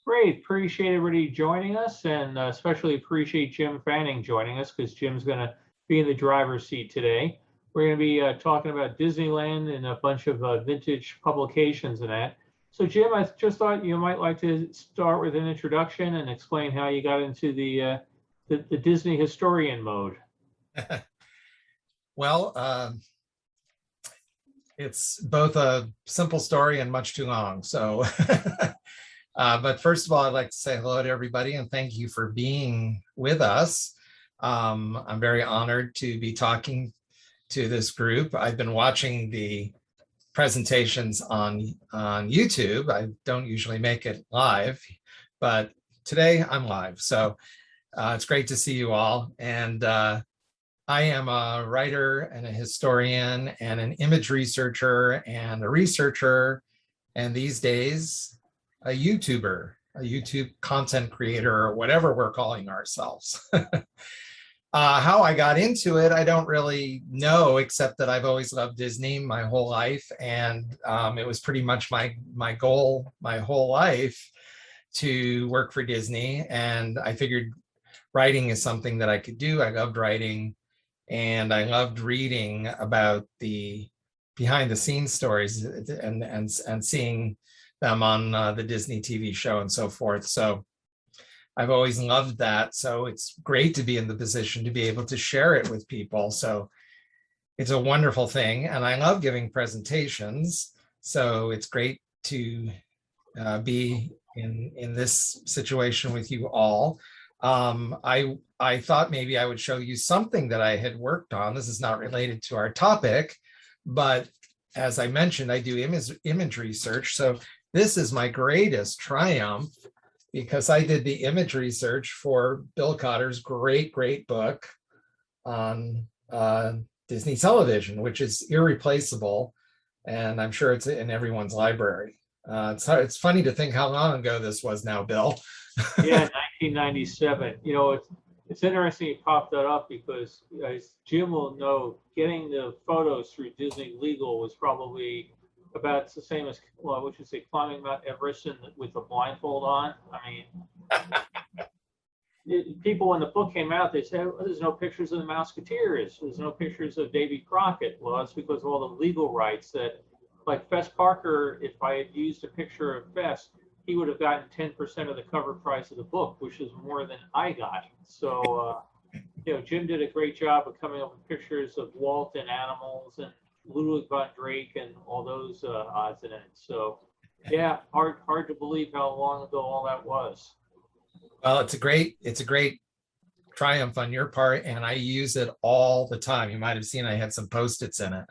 Great. Appreciate everybody joining us, and especially appreciate Jim Fanning joining us because Jim's going to be in the driver's seat today. We're going to be talking about Disneyland and a bunch of vintage publications and that. So, Jim, I just thought you might like to start with an introduction and explain how you got into the Disney historian mode. Well, it's both a simple story and much too long. So, but first of all, I'd like to say hello to everybody and thank you for being with us. I'm very honored to be talking to this group. I've been watching the presentations on YouTube. I don't usually make it live, but today I'm live. So it's great to see you all. And I am a writer and a historian and an image researcher and a researcher, and these days, a YouTuber, a YouTube content creator, or whatever we're calling ourselves. How I got into it, I don't really know, except that I've always loved Disney my whole life. And it was pretty much my goal my whole life to work for Disney. And I figured writing is something that I could do. I loved writing. And I loved reading about the behind the scenes stories and seeing them on the Disney TV show and so forth. So I've always loved that. So it's great to be in the position to be able to share it with people. So it's a wonderful thing. And I love giving presentations. So it's great to be in this situation with you all. I thought maybe I would show you something that I had worked on. This is not related to our topic, but as I mentioned, I do image research. So this is my greatest triumph because I did the image research for Bill Cotter's great book on Disney television, which is irreplaceable. And I'm sure it's in everyone's library. It's funny to think how long ago this was now, Bill. Yeah, 1997. You know, it's interesting you popped that up because, as Jim will know, getting the photos through Disney Legal was probably about the same as, well, what you say, climbing Mount Everest with a blindfold on. I mean, people, when the book came out, they said, well, there's no pictures of the Mouseketeers. There's no pictures of Davy Crockett. Well, that's because of all the legal rights that, like Fess Parker, if I had used a picture of Fess, he would have gotten 10% of the cover price of the book, which is more than I got. So, you know, Jim did a great job of coming up with pictures of Walt and animals and Ludwig von Drake and all those odds and ends. So, yeah, hard to believe how long ago all that was. Well, it's a great triumph on your part, and I use it all the time. You might have seen I had some Post-its in it.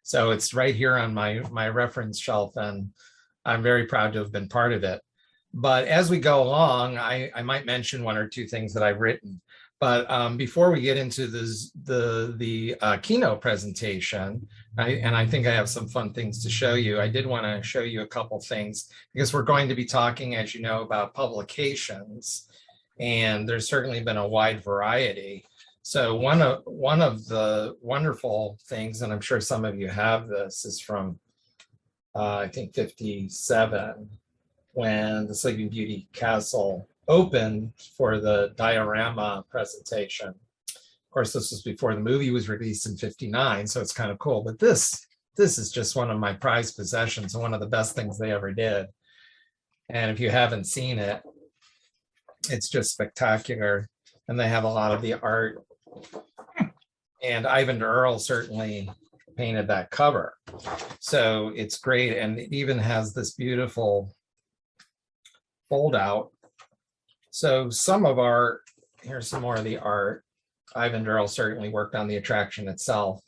So it's right here on my reference shelf, and I'm very proud to have been part of it. But as we go along, I might mention one or two things that I've written. But before we get into the keynote presentation, and I think I have some fun things to show you, I did want to show you a couple things because we're going to be talking, as you know, about publications, and there's certainly been a wide variety. So one of the wonderful things, and I'm sure some of you have this, is from I think 57, when the Sleeping Beauty Castle opened for the diorama presentation. Of course, this was before the movie was released in 59, so it's kind of cool. But this is just one of my prized possessions and one of the best things they ever did. And if you haven't seen it, it's just spectacular. And they have a lot of the art. And Ivan Earl certainly painted that cover. So it's great. And it even has this beautiful fold out. So here's some more of the art. Ivan Earl certainly worked on the attraction itself.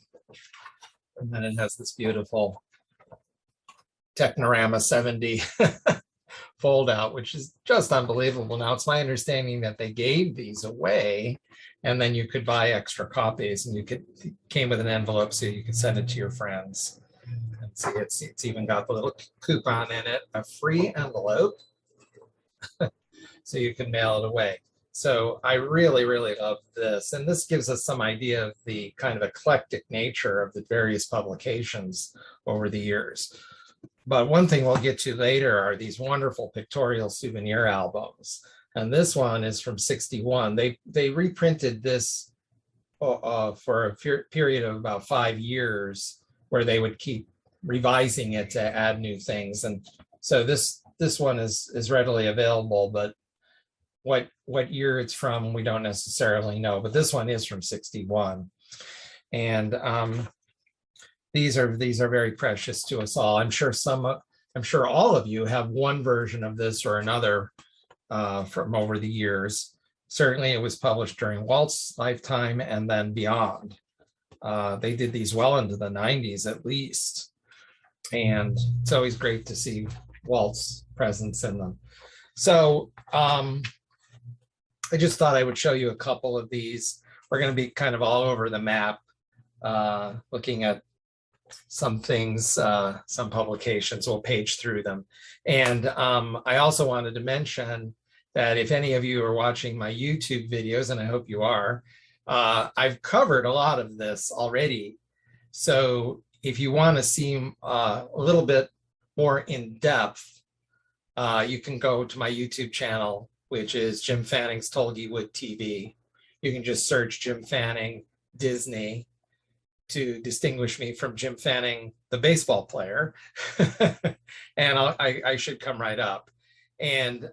And then it has this beautiful Technorama 70 fold out, which is just unbelievable. Now, it's my understanding that they gave these away and then you could buy extra copies, and it came with an envelope so you could send it to your friends. And see, it's even got the little coupon in it, a free envelope, so you can mail it away. So I really love this. And this gives us some idea of the kind of eclectic nature of the various publications over the years. But one thing we'll get to later are these wonderful pictorial souvenir albums. And this one is from 61. They reprinted this for a period of about 5 years, where they would keep revising it to add new things. And so this one is readily available, but what year it's from, we don't necessarily know. But this one is from 61. And these are very precious to us all. I'm sure all of you have one version of this or another from over the years. Certainly it was published during Walt's lifetime and then beyond. They did these well into the 90s at least. And it's always great to see Walt's presence in them. So I just thought I would show you a couple of these. We're going to be kind of all over the map, looking at some things, some publications. We'll page through them. And I also wanted to mention that if any of you are watching my YouTube videos, and I hope you are, I've covered a lot of this already. So if you want to see a little bit more in depth, you can go to my YouTube channel, which is Jim Fanning's Tollywood TV. You can just search Jim Fanning Disney to distinguish me from Jim Fanning, the baseball player. And I should come right up. And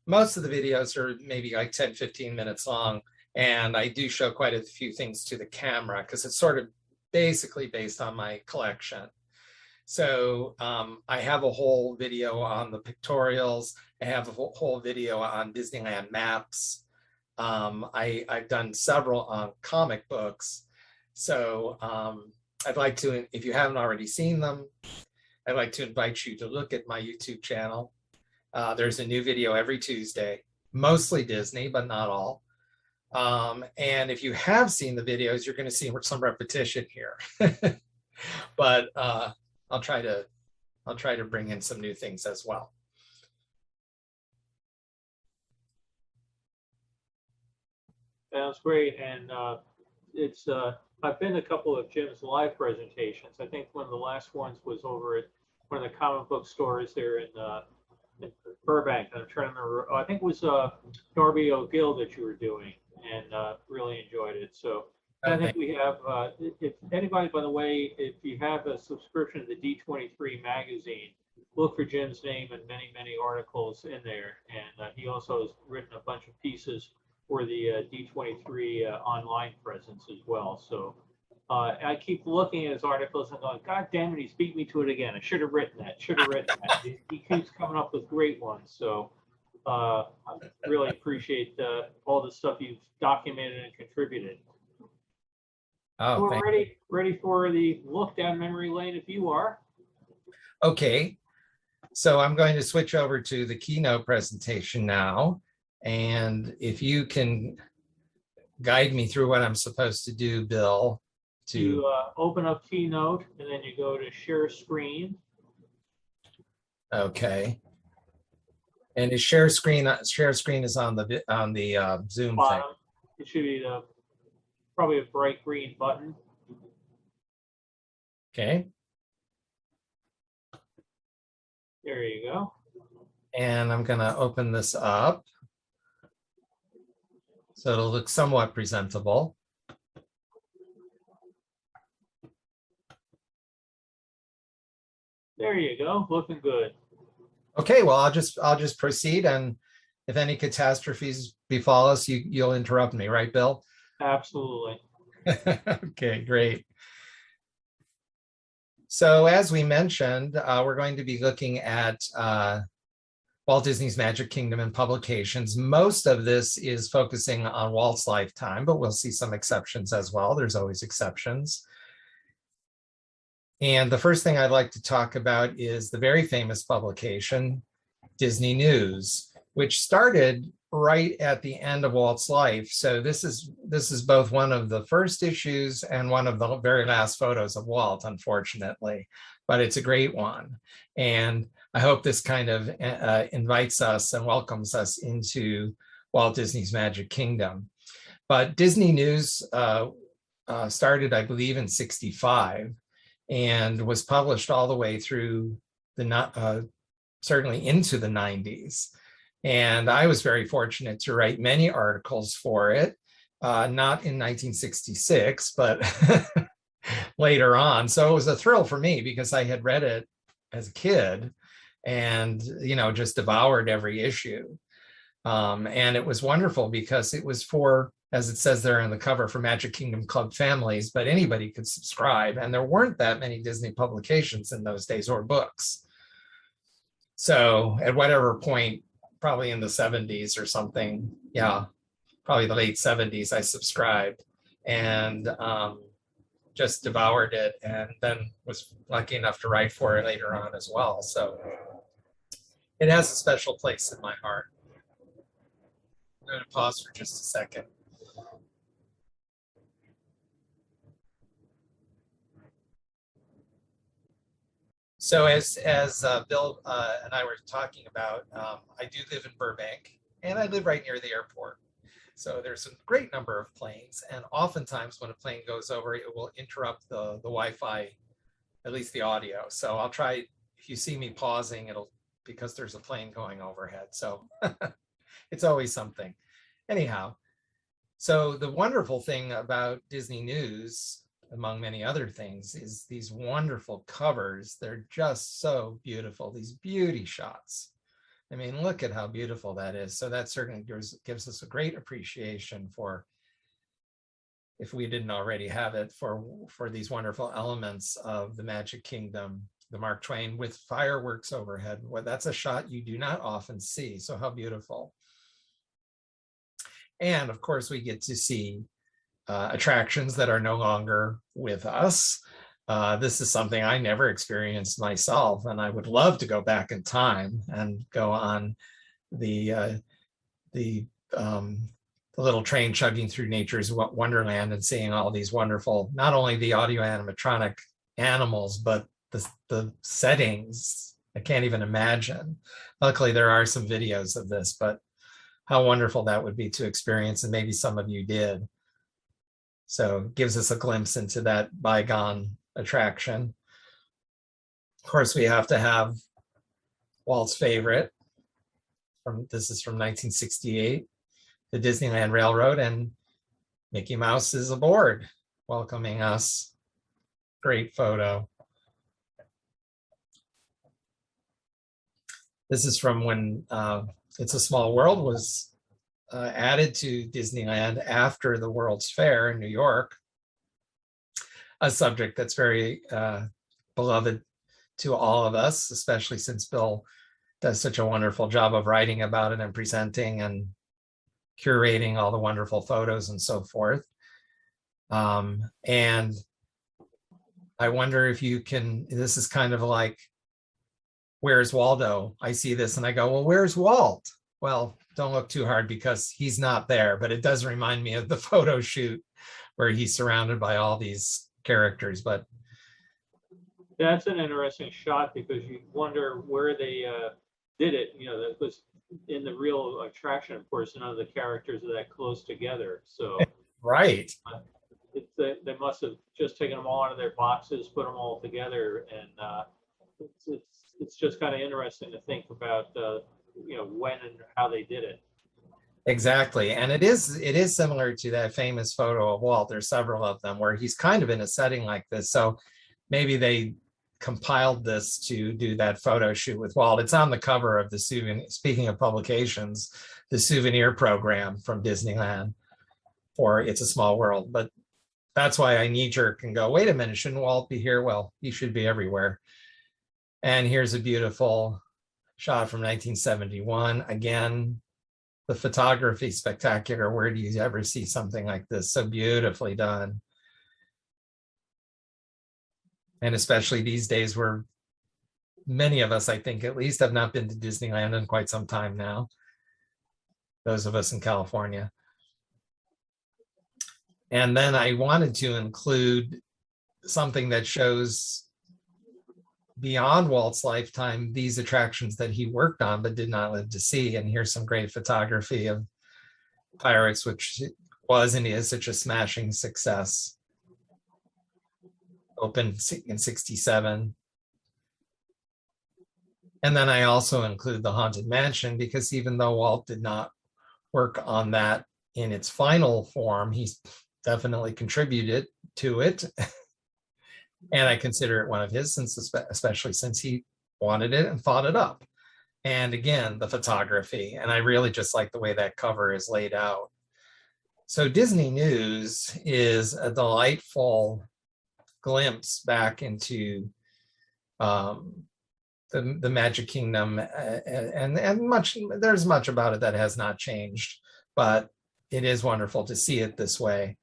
most of the videos are maybe like 10, 15 minutes long. And I do show quite a few things to the camera because it's sort of basically based on my collection. So I have a whole video on the pictorials. I have a whole video on Disneyland maps. I've done several on comic books. So I'd like to, if you haven't already seen them, I'd like to invite you to look at my YouTube channel. There's a new video every Tuesday, mostly Disney, but not all. And if you have seen the videos, you're going to see some repetition here. But I'll try to bring in some new things as well. Sounds great. And I've been to a couple of Jim's live presentations. I think one of the last ones was over at one of the comic book stores there in Burbank. I'm trying to remember. I think it was Darby O'Gill that you were doing, and really enjoyed it. So I think we have, if anybody, by the way, if you have a subscription to the D23 magazine, look for Jim's name and many, many articles in there. And he also has written a bunch of pieces for the D23 online presence as well. So I keep looking at his articles and going, God damn it, he's beat me to it again. I should have written that, He keeps coming up with great ones. So I really appreciate all the stuff you've documented and contributed. Oh, we're ready for the look down memory lane if you are. Okay, so I'm going to switch over to the keynote presentation now. And if you can guide me through what I'm supposed to do, Bill. You open up Keynote and then you go to share screen. Okay. And is share screen is on the Zoom bottom thing. It should be probably a bright green button. Okay. There you go. And I'm going to open this up so it'll look somewhat presentable. There you go, looking good. Okay, well, I'll just proceed, and if any catastrophes befall us, you'll interrupt me, right, Bill? Absolutely. Okay, great. So as we mentioned, we're going to be looking at Walt Disney's Magic Kingdom and publications. Most of this is focusing on Walt's lifetime, but we'll see some exceptions as well. There's always exceptions. And the first thing I'd like to talk about is the very famous publication, Disney News, which started right at the end of Walt's life. So this is both one of the first issues and one of the very last photos of Walt, unfortunately, but it's a great one. And I hope this kind of invites us and welcomes us into Walt Disney's Magic Kingdom. But Disney News started, I believe, in '65. and was published all the way through certainly into the 90s. And I was very fortunate to write many articles for it, not in 1966, but later on. So it was a thrill for me because I had read it as a kid and, just devoured every issue. And it was wonderful because it was for, as it says there on the cover, for Magic Kingdom Club families, but anybody could subscribe. And there weren't that many Disney publications in those days, or books. So at whatever point, probably in the 70s or something, probably the late 70s, I subscribed and just devoured it, and then was lucky enough to write for it later on as well. So it has a special place in my heart. I'm going to pause for just a second. So as Bill and I were talking about, I do live in Burbank, and I live right near the airport. So there's a great number of planes, and oftentimes when a plane goes over, it will interrupt the Wi-Fi, at least the audio. So I'll try, if you see me pausing, it'll because there's a plane going overhead. So it's always something. Anyhow, so the wonderful thing about Disney News, among many other things, is these wonderful covers. They're just so beautiful, these beauty shots. I mean, look at how beautiful that is. So that certainly gives us a great appreciation for, if we didn't already have it, for these wonderful elements of the Magic Kingdom, the Mark Twain with fireworks overhead. Well, that's a shot you do not often see. So how beautiful. And of course, we get to see attractions that are no longer with us. This is something I never experienced myself, and I would love to go back in time and go on the little train chugging through nature's wonderland and seeing all these wonderful, not only the audio animatronic animals, but the settings. I can't even imagine. Luckily, there are some videos of this, but how wonderful that would be to experience, and maybe some of you did. So it gives us a glimpse into that bygone attraction. Of course, we have to have Walt's favorite. This is from 1968, the Disneyland Railroad, and Mickey Mouse is aboard, welcoming us. Great photo. This is from when It's a Small World was added to Disneyland after the World's Fair in New York, a subject that's very beloved to all of us, especially since Bill does such a wonderful job of writing about it and presenting and curating all the wonderful photos and so forth. And I wonder if you can, this is kind of like, where's Waldo? I see this and I go, well, where's Walt? Well, don't look too hard because he's not there, but it does remind me of the photo shoot where he's surrounded by all these characters. But that's an interesting shot because you wonder where they did it. You know, that was in the real attraction, of course, none of the characters are that close together. So right. They must have just taken them all out of their boxes, put them all together, and it's just kind of interesting to think about, you know, when and how they did it. Exactly, and it is similar to that famous photo of Walt. There's several of them where he's kind of in a setting like this. So maybe they compiled this to do that photo shoot with Walt. It's on the cover of the souvenir. Speaking of publications, the souvenir program from Disneyland for It's a Small World. But that's why I knee-jerk and go, wait a minute, shouldn't Walt be here? Well, he should be everywhere. And here's a beautiful shot from 1971. Again, the photography spectacular. Where do you ever see something like this? So beautifully done. And especially these days where many of us, I think at least, have not been to Disneyland in quite some time now. Those of us in California. And then I wanted to include something that shows beyond Walt's lifetime, these attractions that he worked on but did not live to see. And here's some great photography of Pirates, which was and is such a smashing success. opened in 67. And then I also include the Haunted Mansion because even though Walt did not work on that in its final form, he's definitely contributed to it. And I consider it one of his, especially since he wanted it and thought it up. And again, the photography. And I really just like the way that cover is laid out. So Disney News is a delightful glimpse back into the Magic Kingdom, and there's much about it that has not changed, but it is wonderful to see it this way.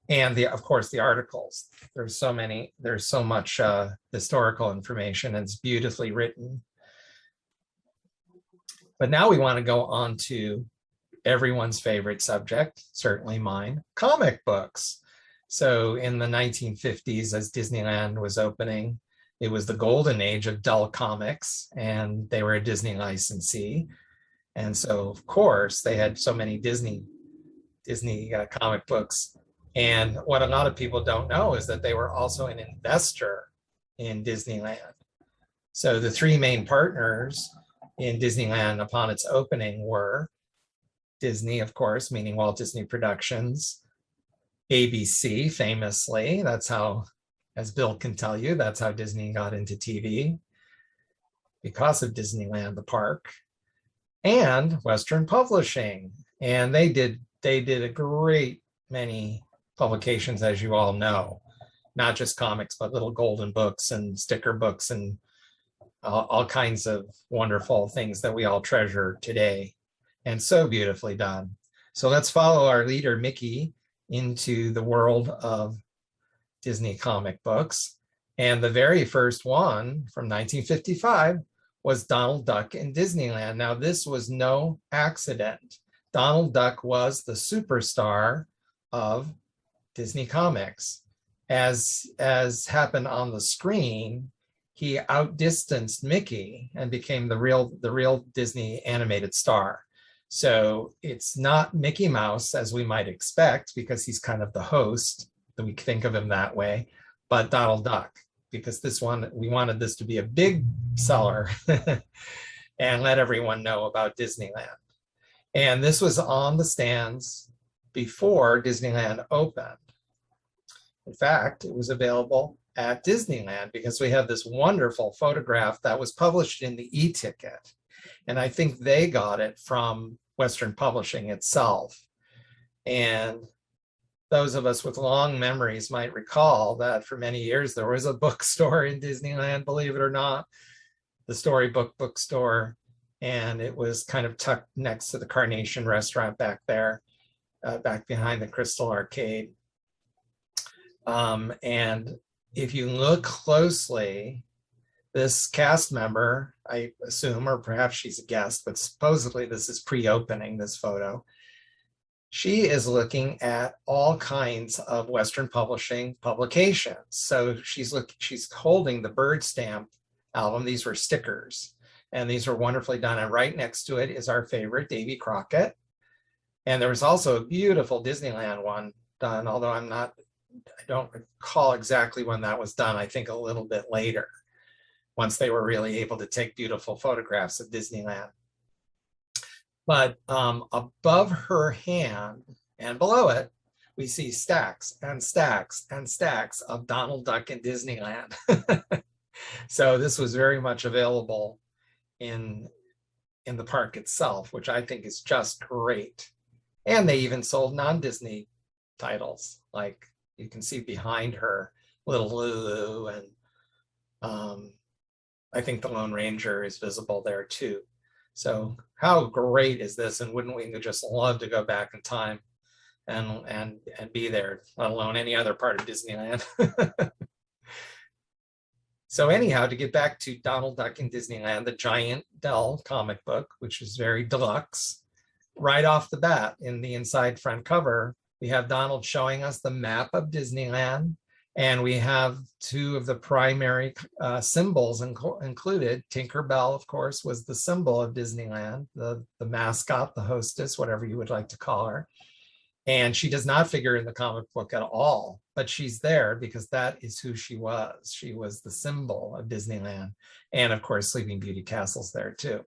And of course, the articles. There's so much historical information, and it's beautifully written. But now we want to go on to everyone's favorite subject, certainly mine, comic books. So in the 1950s, as Disneyland was opening, it was the golden age of Dell Comics, and they were a Disney licensee. And so, of course, they had so many Disney comic books. And what a lot of people don't know is that they were also an investor in Disneyland. So the three main partners in Disneyland upon its opening were Disney, of course, meaning Walt Disney Productions, ABC, famously, that's how, as Bill can tell you, that's how Disney got into TV, because of Disneyland, the park, and Western Publishing. And they did a great many publications, as you all know, not just comics, but little golden books and sticker books and all kinds of wonderful things that we all treasure today, and so beautifully done. So let's follow our leader, Mickey, into the world of Disney comic books. And the very first one from 1955 was Donald Duck in Disneyland. Now, this was no accident. Donald Duck was the superstar of Disney Comics. As happened on the screen, he outdistanced Mickey and became the real Disney animated star. So it's not Mickey Mouse, as we might expect, because he's kind of the host, that we think of him that way, but Donald Duck, because we wanted this to be a big seller and let everyone know about Disneyland. And this was on the stands before Disneyland opened. In fact, it was available at Disneyland because we have this wonderful photograph that was published in the e-ticket. And I think they got it from Western Publishing itself. And those of us with long memories might recall that for many years there was a bookstore in Disneyland, believe it or not, the Storybook Bookstore. And it was kind of tucked next to the Carnation restaurant back there, back behind the Crystal Arcade. And if you look closely, this cast member, I assume, or perhaps she's a guest, but supposedly this is pre-opening, this photo. She is looking at all kinds of Western Publishing publications. So she's holding the Bird Stamp album. These were stickers, and these were wonderfully done. And right next to it is our favorite, Davy Crockett. And there was also a beautiful Disneyland one done, although I don't recall exactly when that was done. I think a little bit later, once they were really able to take beautiful photographs of Disneyland. But above her hand and below it, we see stacks and stacks and stacks of Donald Duck in Disneyland. So this was very much available in the park itself, which I think is just great. And they even sold non-Disney titles, like you can see behind her, Little Lulu, and I think the Lone Ranger is visible there too. So how great is this? And wouldn't we just love to go back in time and be there, let alone any other part of Disneyland? So anyhow, to get back to Donald Duck in Disneyland, the giant Dell comic book, which is very deluxe, right off the bat in the inside front cover, we have Donald showing us the map of Disneyland. And we have two of the primary symbols included. Tinkerbell, of course, was the symbol of Disneyland, the mascot, the hostess, whatever you would like to call her. And she does not figure in the comic book at all, but she's there because that is who she was. She was the symbol of Disneyland. And of course, Sleeping Beauty Castle's there too.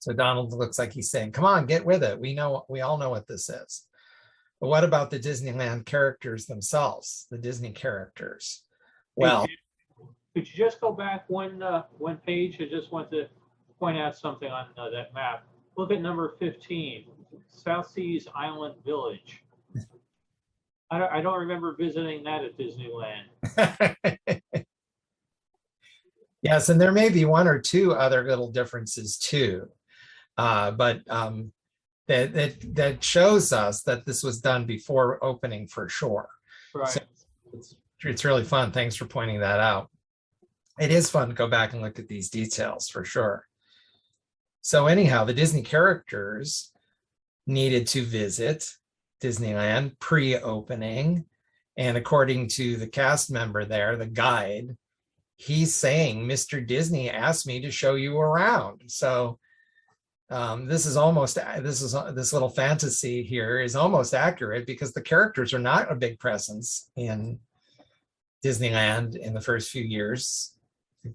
So Donald looks like he's saying, come on, get with it. We all know what this is. But what about the Disneyland characters themselves, the Disney characters? Well, could you just go back one page? I just want to point out something on that map. Look at number 15, South Seas Island Village. I don't remember visiting that at Disneyland. Yes, and there may be one or two other little differences too, but that shows us that this was done before opening for sure. Right. So it's really fun. Thanks for pointing that out. It is fun to go back and look at these details for sure. So anyhow, the Disney characters needed to visit Disneyland pre-opening. And according to the cast member there, the guide, he's saying, Mr. Disney asked me to show you around. So this little fantasy here is almost accurate because the characters are not a big presence in Disneyland in the first few years.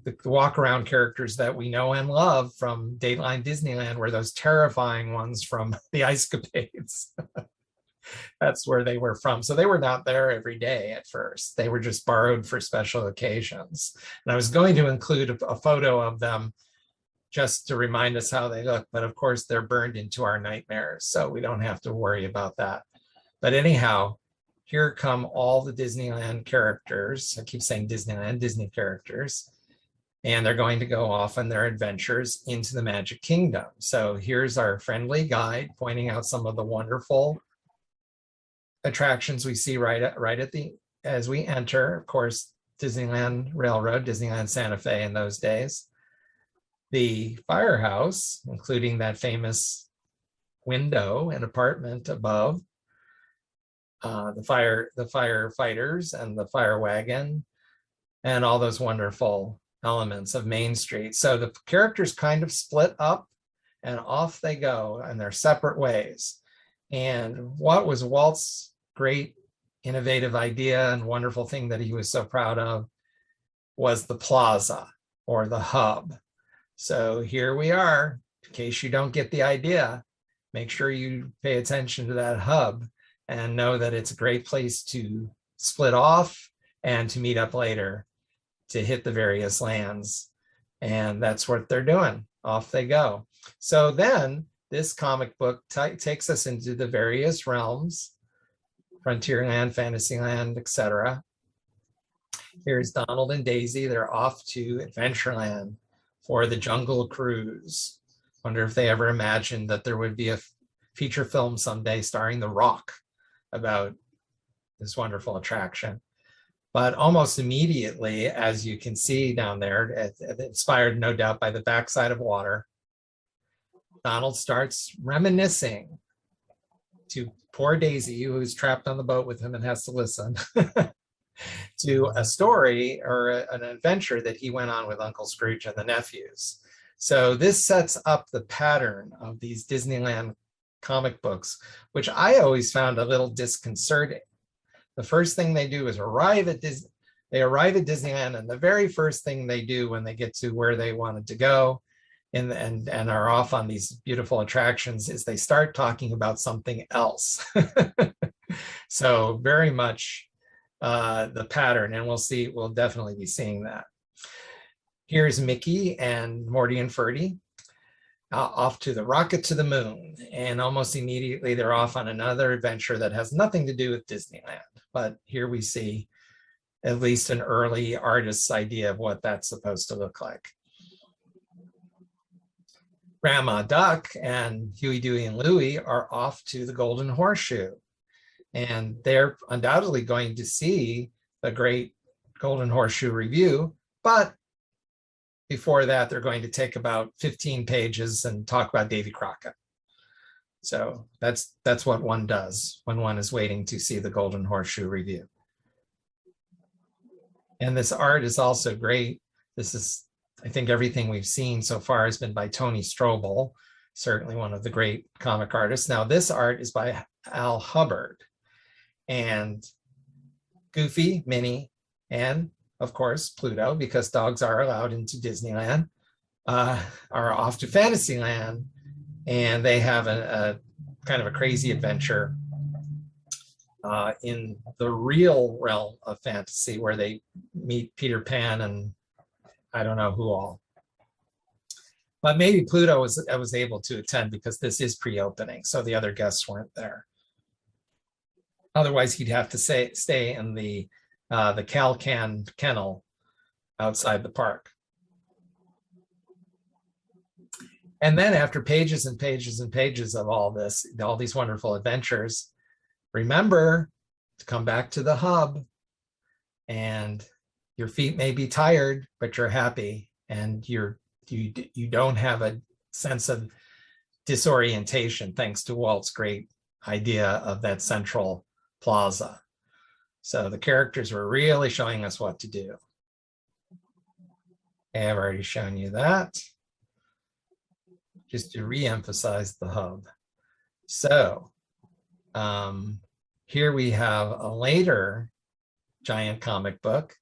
The walk around characters that we know and love from Dateline Disneyland were those terrifying ones from the Ice Capades. That's where they were from. So they were not there every day at first. They were just borrowed for special occasions. And I was going to include a photo of them just to remind us how they look. But of course, they're burned into our nightmares. So we don't have to worry about that. But anyhow, here come all the Disneyland characters. I keep saying Disneyland, Disney characters. And they're going to go off on their adventures into the Magic Kingdom. So here's our friendly guide pointing out some of the wonderful attractions we see as we enter. Of course, Disneyland Railroad, Disneyland Santa Fe in those days. The firehouse, including that famous window and apartment above. The firefighters and the fire wagon, and all those wonderful elements of Main Street. So the characters kind of split up and off they go in their separate ways. And what was Walt's great innovative idea and wonderful thing that he was so proud of was the plaza or the hub. So here we are. In case you don't get the idea, make sure you pay attention to that hub and know that it's a great place to split off and to meet up later to hit the various lands. And that's what they're doing. Off they go. So then this comic book takes us into the various realms, Frontierland, Fantasyland, etc. Here's Donald and Daisy. They're off to Adventureland for the Jungle Cruise. Wonder if they ever imagined that there would be a feature film someday starring The Rock about this wonderful attraction. But almost immediately, as you can see down there, inspired no doubt by the backside of water, Donald starts reminiscing to poor Daisy, who's trapped on the boat with him and has to listen, to a story or an adventure that he went on with Uncle Scrooge and the nephews. So this sets up the pattern of these Disneyland comic books, which I always found a little disconcerting. The first thing they do is arrive at Disneyland, and the very first thing they do when they get to where they wanted to go and are off on these beautiful attractions is they start talking about something else. So very much the pattern, and we'll definitely be seeing that. Here's Mickey and Morty and Ferdy off to the rocket to the moon, and almost immediately they're off on another adventure that has nothing to do with Disneyland. But here we see at least an early artist's idea of what that's supposed to look like. Grandma Duck and Huey, Dewey, and Louie are off to the Golden Horseshoe, and they're undoubtedly going to see the great Golden Horseshoe review, but before that, they're going to take about 15 pages and talk about Davy Crockett. So that's what one does when one is waiting to see the Golden Horseshoe review. And this art is also great. This is, I think everything we've seen so far has been by Tony Strobel, certainly one of the great comic artists. Now this art is by Al Hubbard. And Goofy, Minnie, and of course Pluto, because dogs are allowed into Disneyland, are off to Fantasyland, and they have a kind of a crazy adventure in the real realm of fantasy, where they meet Peter Pan and I don't know who all. But maybe Pluto was able to attend because this is pre-opening, so the other guests weren't there. Otherwise, he'd have to stay in the Cal-Can kennel outside the park. And then after pages and pages and pages of all this, all these wonderful adventures, remember to come back to the hub, and your feet may be tired, but you're happy, and you don't have a sense of disorientation thanks to Walt's great idea of that central plaza. So the characters were really showing us what to do. I've already shown you that, just to re-emphasize the hub. So here we have a later giant comic book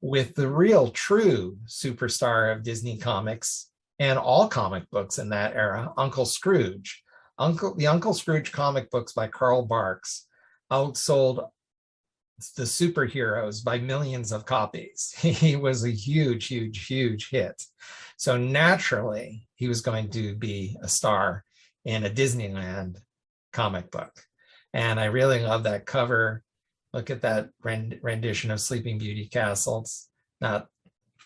with the real true superstar of Disney comics and all comic books in that era, Uncle Scrooge. The Uncle Scrooge comic books by Carl Barks outsold the superheroes by millions of copies. He was a huge, huge, huge hit. So naturally, he was going to be a star in a Disneyland comic book. And I really love that cover. Look at that rendition of Sleeping Beauty Castle. It's not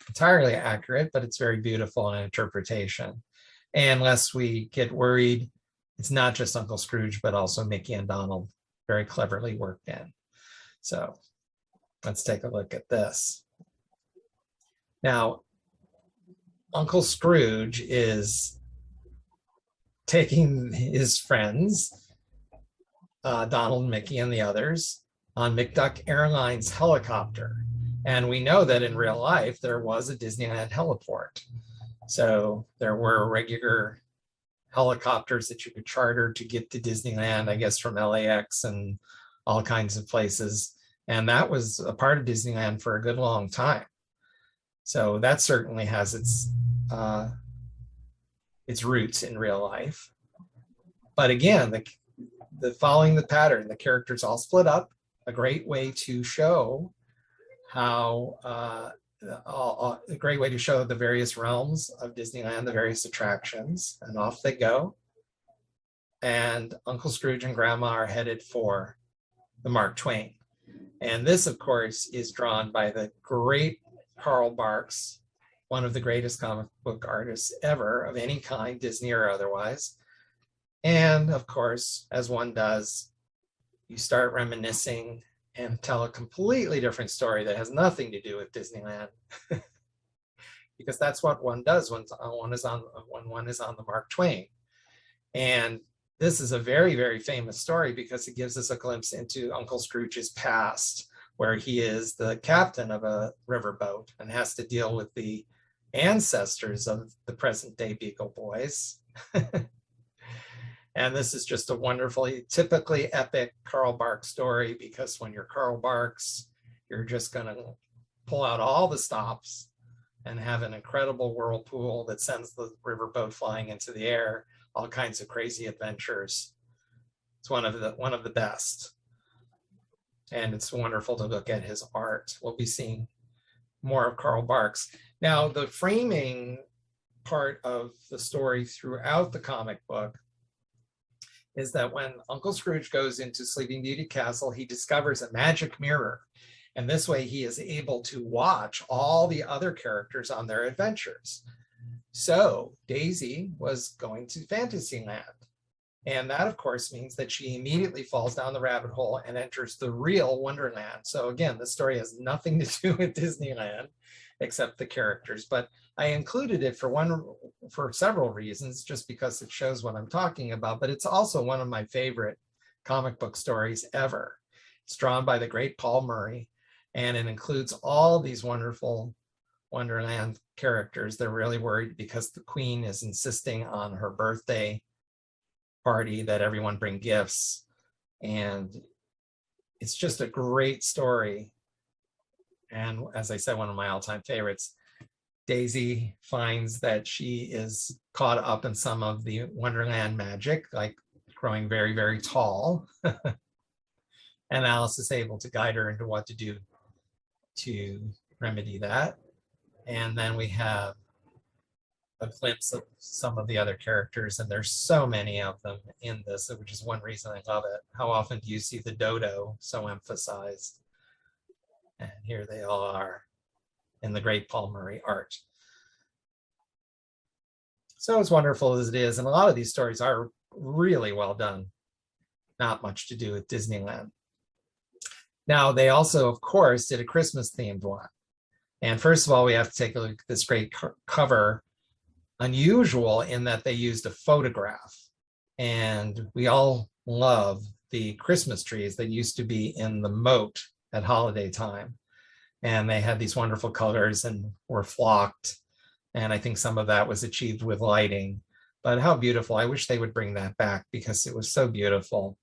entirely accurate, but it's very beautiful in interpretation. And lest we get worried, it's not just Uncle Scrooge, but also Mickey and Donald, very cleverly worked in. So let's take a look at this. Now, Uncle Scrooge is taking his friends, Donald, Mickey, and the others, on McDuck Airlines helicopter. And we know that in real life, there was a Disneyland heliport. So there were regular helicopters that you could charter to get to Disneyland, I guess from LAX and all kinds of places. And that was a part of Disneyland for a good long time. So that certainly has its roots in real life. But again, the following the pattern, the characters all split up, a great way to show how, a great way to show the various realms of Disneyland, the various attractions, and off they go. And Uncle Scrooge and Grandma are headed for the Mark Twain. And this, of course, is drawn by the great Carl Barks, one of the greatest comic book artists ever of any kind, Disney or otherwise. And of course, as one does, you start reminiscing and tell a completely different story that has nothing to do with Disneyland. Because that's what one does when one is on the Mark Twain. And this is a very, very famous story because it gives us a glimpse into Uncle Scrooge's past, where he is the captain of a riverboat and has to deal with the ancestors of the present day Beagle Boys. And this is just a wonderfully, typically epic Carl Barks story, because when you're Carl Barks, you're just going to pull out all the stops and have an incredible whirlpool that sends the riverboat flying into the air, all kinds of crazy adventures. It's one of the best. And it's wonderful to look at his art. We'll be seeing more of Carl Barks. Now, the framing part of the story throughout the comic book is that when Uncle Scrooge goes into Sleeping Beauty Castle, he discovers a magic mirror. And this way he is able to watch all the other characters on their adventures. So Daisy was going to Fantasyland. And that, of course, means that she immediately falls down the rabbit hole and enters the real Wonderland. So again, the story has nothing to do with Disneyland except the characters. But I included it for several reasons, just because it shows what I'm talking about. But it's also one of my favorite comic book stories ever. It's drawn by the great Paul Murray, and it includes all these wonderful Wonderland characters. They're really worried because the Queen is insisting on her birthday party that everyone bring gifts. And it's just a great story. And as I said, one of my all-time favorites. Daisy finds that she is caught up in some of the Wonderland magic, like growing very, very tall. And Alice is able to guide her into what to do to remedy that. And then we have a glimpse of some of the other characters, and there's so many of them in this, which is one reason I love it. How often do you see the dodo so emphasized? And here they all are in the great Paul Murray art. So as wonderful as it is, and a lot of these stories are really well done, not much to do with Disneyland. Now, they also, of course, did a Christmas themed one. And first of all, we have to take a look at this great cover. Unusual in that they used a photograph. And we all love the Christmas trees that used to be in the moat at holiday time. And they had these wonderful colors and were flocked. And I think some of that was achieved with lighting. But how beautiful. I wish they would bring that back because it was so beautiful.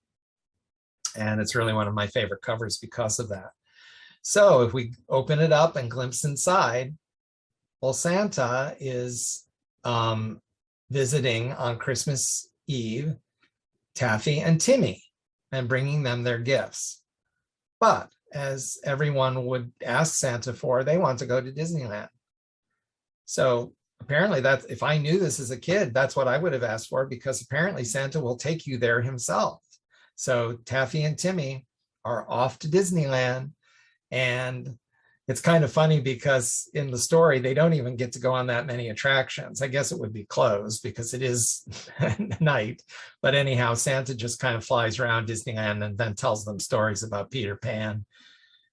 And it's really one of my favorite covers because of that. So if we open it up and glimpse inside, well, Santa is visiting on Christmas Eve Taffy and Timmy and bringing them their gifts. But as everyone would ask Santa for, they want to go to Disneyland. So apparently that's, if I knew this as a kid, that's what I would have asked for, because apparently Santa will take you there himself. So Taffy and Timmy are off to Disneyland, and it's kind of funny because in the story, they don't even get to go on that many attractions. I guess it would be closed because it is night. But anyhow, Santa just kind of flies around Disneyland and then tells them stories about Peter Pan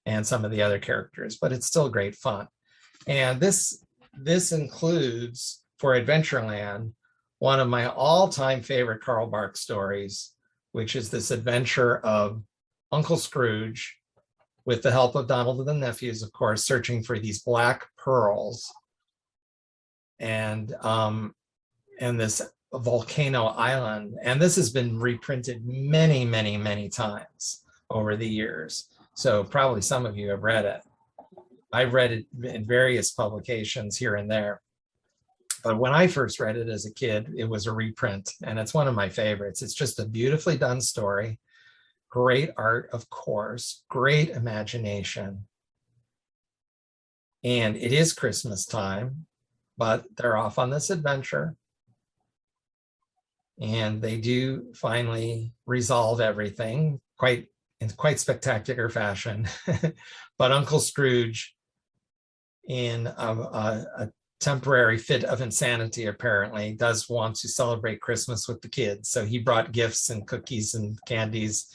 and some of the other characters, but it's still great fun. And this includes, for Adventureland, one of my all-time favorite Carl Barks stories, which is this adventure of Uncle Scrooge, with the help of Donald and the nephews, of course, searching for these black pearls and this volcano island. And this has been reprinted many, many, many times over the years. So probably some of you have read it. I've read it in various publications here and there. But when I first read it as a kid, it was a reprint, and it's one of my favorites. It's just a beautifully done story. Great art, of course, great imagination. And it is Christmas time, but they're off on this adventure. And they do finally resolve everything in quite spectacular fashion. But Uncle Scrooge, in a temporary fit of insanity, apparently, does want to celebrate Christmas with the kids. So he brought gifts and cookies and candies.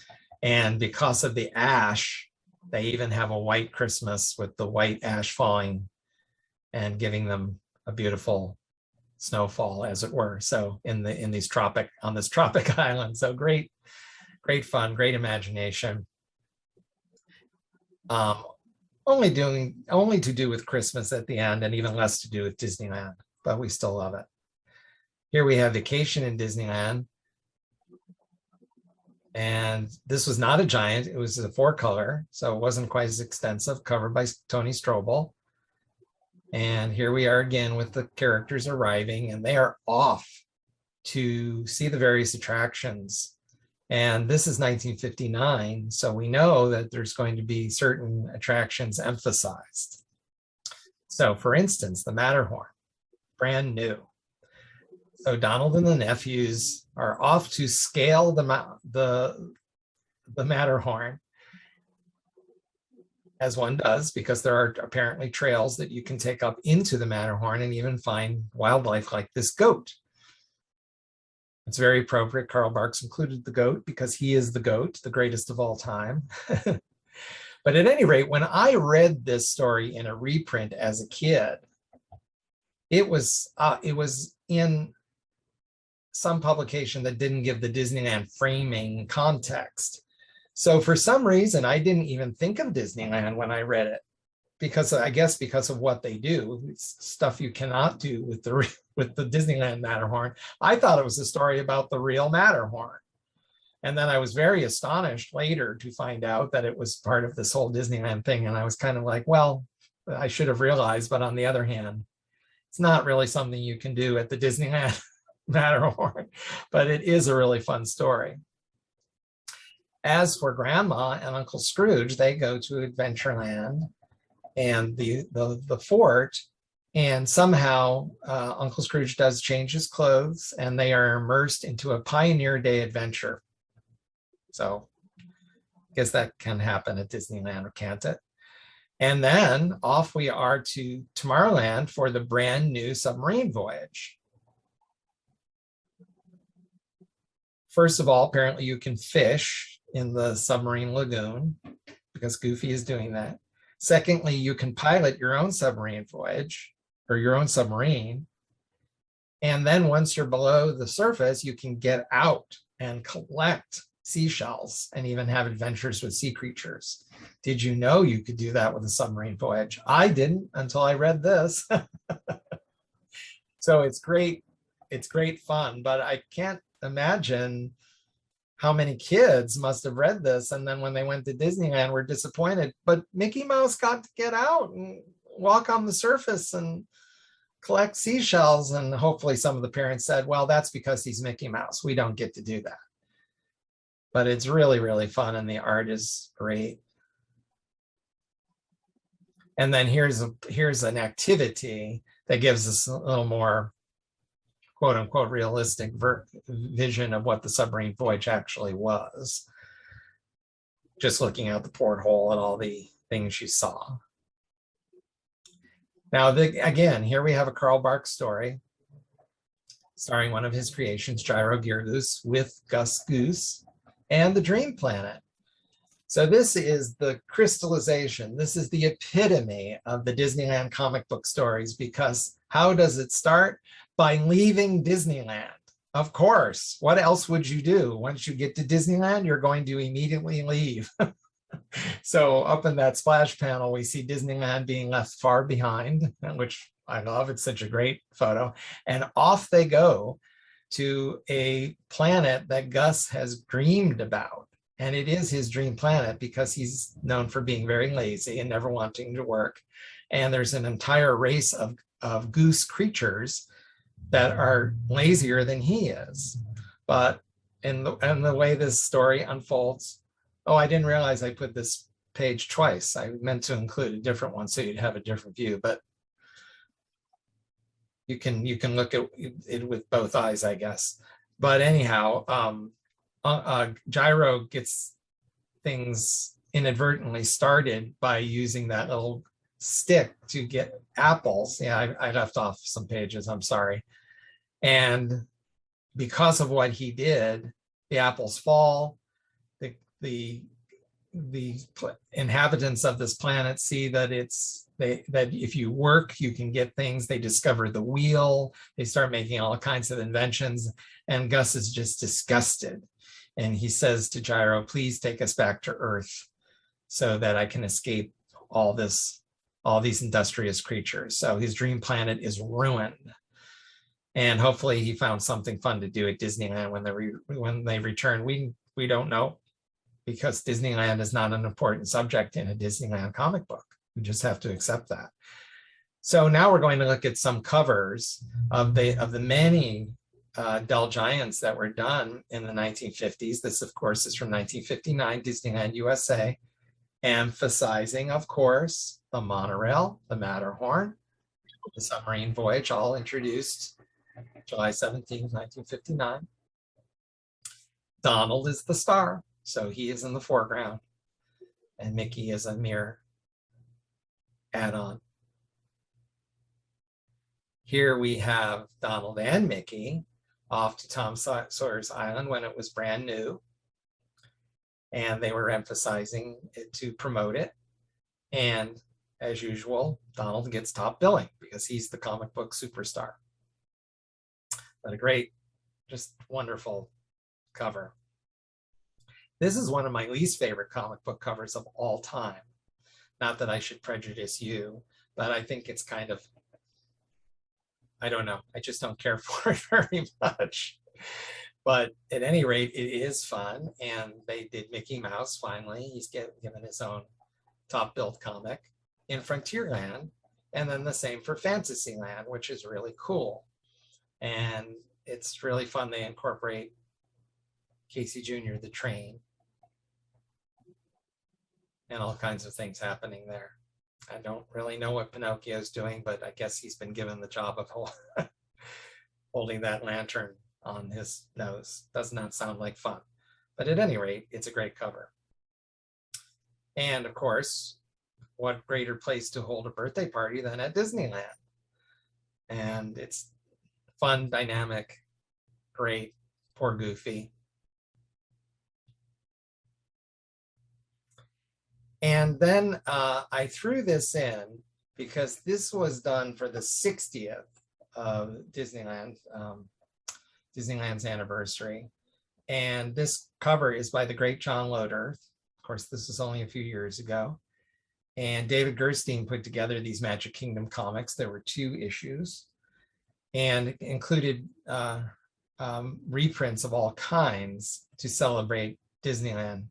And because of the ash, they even have a white Christmas with the white ash falling and giving them a beautiful snowfall, as it were. So on this tropic island. So great fun, great imagination. Only to do with Christmas at the end, and even less to do with Disneyland, but we still love it. Here we have Vacation in Disneyland. And this was not a giant, it was a 4-color, so it wasn't quite as extensive, covered by Tony Strobel. And here we are again with the characters arriving, and they are off to see the various attractions. And this is 1959, so we know that there's going to be certain attractions emphasized. So for instance, the Matterhorn, brand new. So Donald and the nephews are off to scale the Matterhorn, as one does, because there are apparently trails that you can take up into the Matterhorn and even find wildlife like this goat. It's very appropriate. Carl Barks included the goat because he is the goat, the greatest of all time. But at any rate, when I read this story in a reprint as a kid, it was in some publication that didn't give the Disneyland framing context. So for some reason, I didn't even think of Disneyland when I read it, because I guess because of what they do, it's stuff you cannot do with the Disneyland Matterhorn. I thought it was a story about the real Matterhorn. And then I was very astonished later to find out that it was part of this whole Disneyland thing. And I was kind of like, well, I should have realized, but on the other hand, it's not really something you can do at the Disneyland Matterhorn, but it is a really fun story. As for Grandma and Uncle Scrooge, they go to Adventureland and the fort, and somehow Uncle Scrooge does change his clothes, and they are immersed into a Pioneer Day adventure. So I guess that can happen at Disneyland, can't it? And then off we are to Tomorrowland for the brand new submarine voyage. First of all, apparently you can fish in the submarine lagoon because Goofy is doing that. Secondly, you can pilot your own submarine voyage or your own submarine. And then once you're below the surface, you can get out and collect seashells and even have adventures with sea creatures. Did you know you could do that with a submarine voyage? I didn't until I read this. So it's great. It's great fun, but I can't imagine how many kids must have read this and then when they went to Disneyland were disappointed. But Mickey Mouse got to get out and walk on the surface and collect seashells. And hopefully some of the parents said, well, that's because he's Mickey Mouse. We don't get to do that. But it's really, really fun and the art is great. And then here's an activity that gives us a little more quote unquote realistic vision of what the submarine voyage actually was. Just looking out the porthole and all the things you saw. Now, again, here we have a Carl Barks story starring one of his creations, Gyro Gear Goose, with Gus Goose and the Dream Planet. So this is the crystallization. This is the epitome of the Disneyland comic book stories, because how does it start? By leaving Disneyland. Of course, what else would you do? Once you get to Disneyland, you're going to immediately leave. So up in that splash panel, we see Disneyland being left far behind, which I love. It's such a great photo. And off they go to a planet that Gus has dreamed about. And it is his dream planet because he's known for being very lazy and never wanting to work. And there's an entire race of goose creatures that are lazier than he is. But in the way this story unfolds, oh, I didn't realize I put this page twice. I meant to include a different one so you'd have a different view, but you can look at it with both eyes, I guess. But anyhow, Gyro gets things inadvertently started by using that little stick to get apples. Yeah, I left off some pages, I'm sorry. And because of what he did, the apples fall. The inhabitants of this planet see that that if you work, you can get things. They discover the wheel. They start making all kinds of inventions. And Gus is just disgusted. And he says to Gyro, please take us back to Earth so that I can escape all these industrious creatures. So his dream planet is ruined. And hopefully he found something fun to do at Disneyland when they return. We don't know, because Disneyland is not an important subject in a Disneyland comic book. We just have to accept that. So now we're going to look at some covers of the many Dull Giants that were done in the 1950s. This, of course, is from 1959, Disneyland USA, emphasizing, of course, the monorail, the Matterhorn, the submarine voyage, all introduced July 17, 1959. Donald is the star, so he is in the foreground, and Mickey is a mere add-on. Here we have Donald and Mickey off to Tom Sawyer's Island when it was brand new, and they were emphasizing it to promote it. And as usual, Donald gets top billing because he's the comic book superstar. But a great, just wonderful cover. This is one of my least favorite comic book covers of all time. Not that I should prejudice you, but I think it's kind of, I don't know, I just don't care for it very much. But at any rate, it is fun. And they did Mickey Mouse finally. He's given his own top built comic in Frontierland. And then the same for Fantasyland, which is really cool. And it's really fun. They incorporate Casey Jr., the train, and all kinds of things happening there. I don't really know what Pinocchio's doing, but I guess he's been given the job of holding that lantern on his nose. Does not sound like fun. But at any rate, it's a great cover. And of course, what greater place to hold a birthday party than at Disneyland? And it's fun, dynamic, great. Poor Goofy. And then I threw this in because this was done for the 60th of Disneyland, Disneyland's anniversary. And this cover is by the great John Loder. Of course, this was only a few years ago. And David Gerstein put together these Magic Kingdom comics. There were 2 issues and it included reprints of all kinds to celebrate Disneyland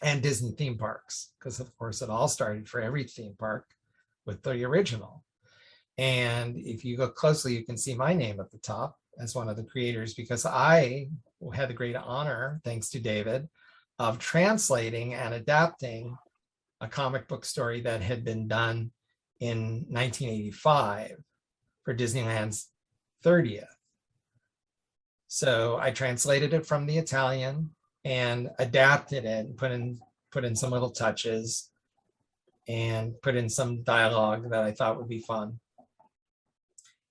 and Disney theme parks, because of course it all started for every theme park with the original. And if you look closely, you can see my name at the top as one of the creators, because I had the great honor, thanks to David, of translating and adapting a comic book story that had been done in 1985 for Disneyland's 30th. So I translated it from the Italian and adapted it and put in some little touches and put in some dialogue that I thought would be fun.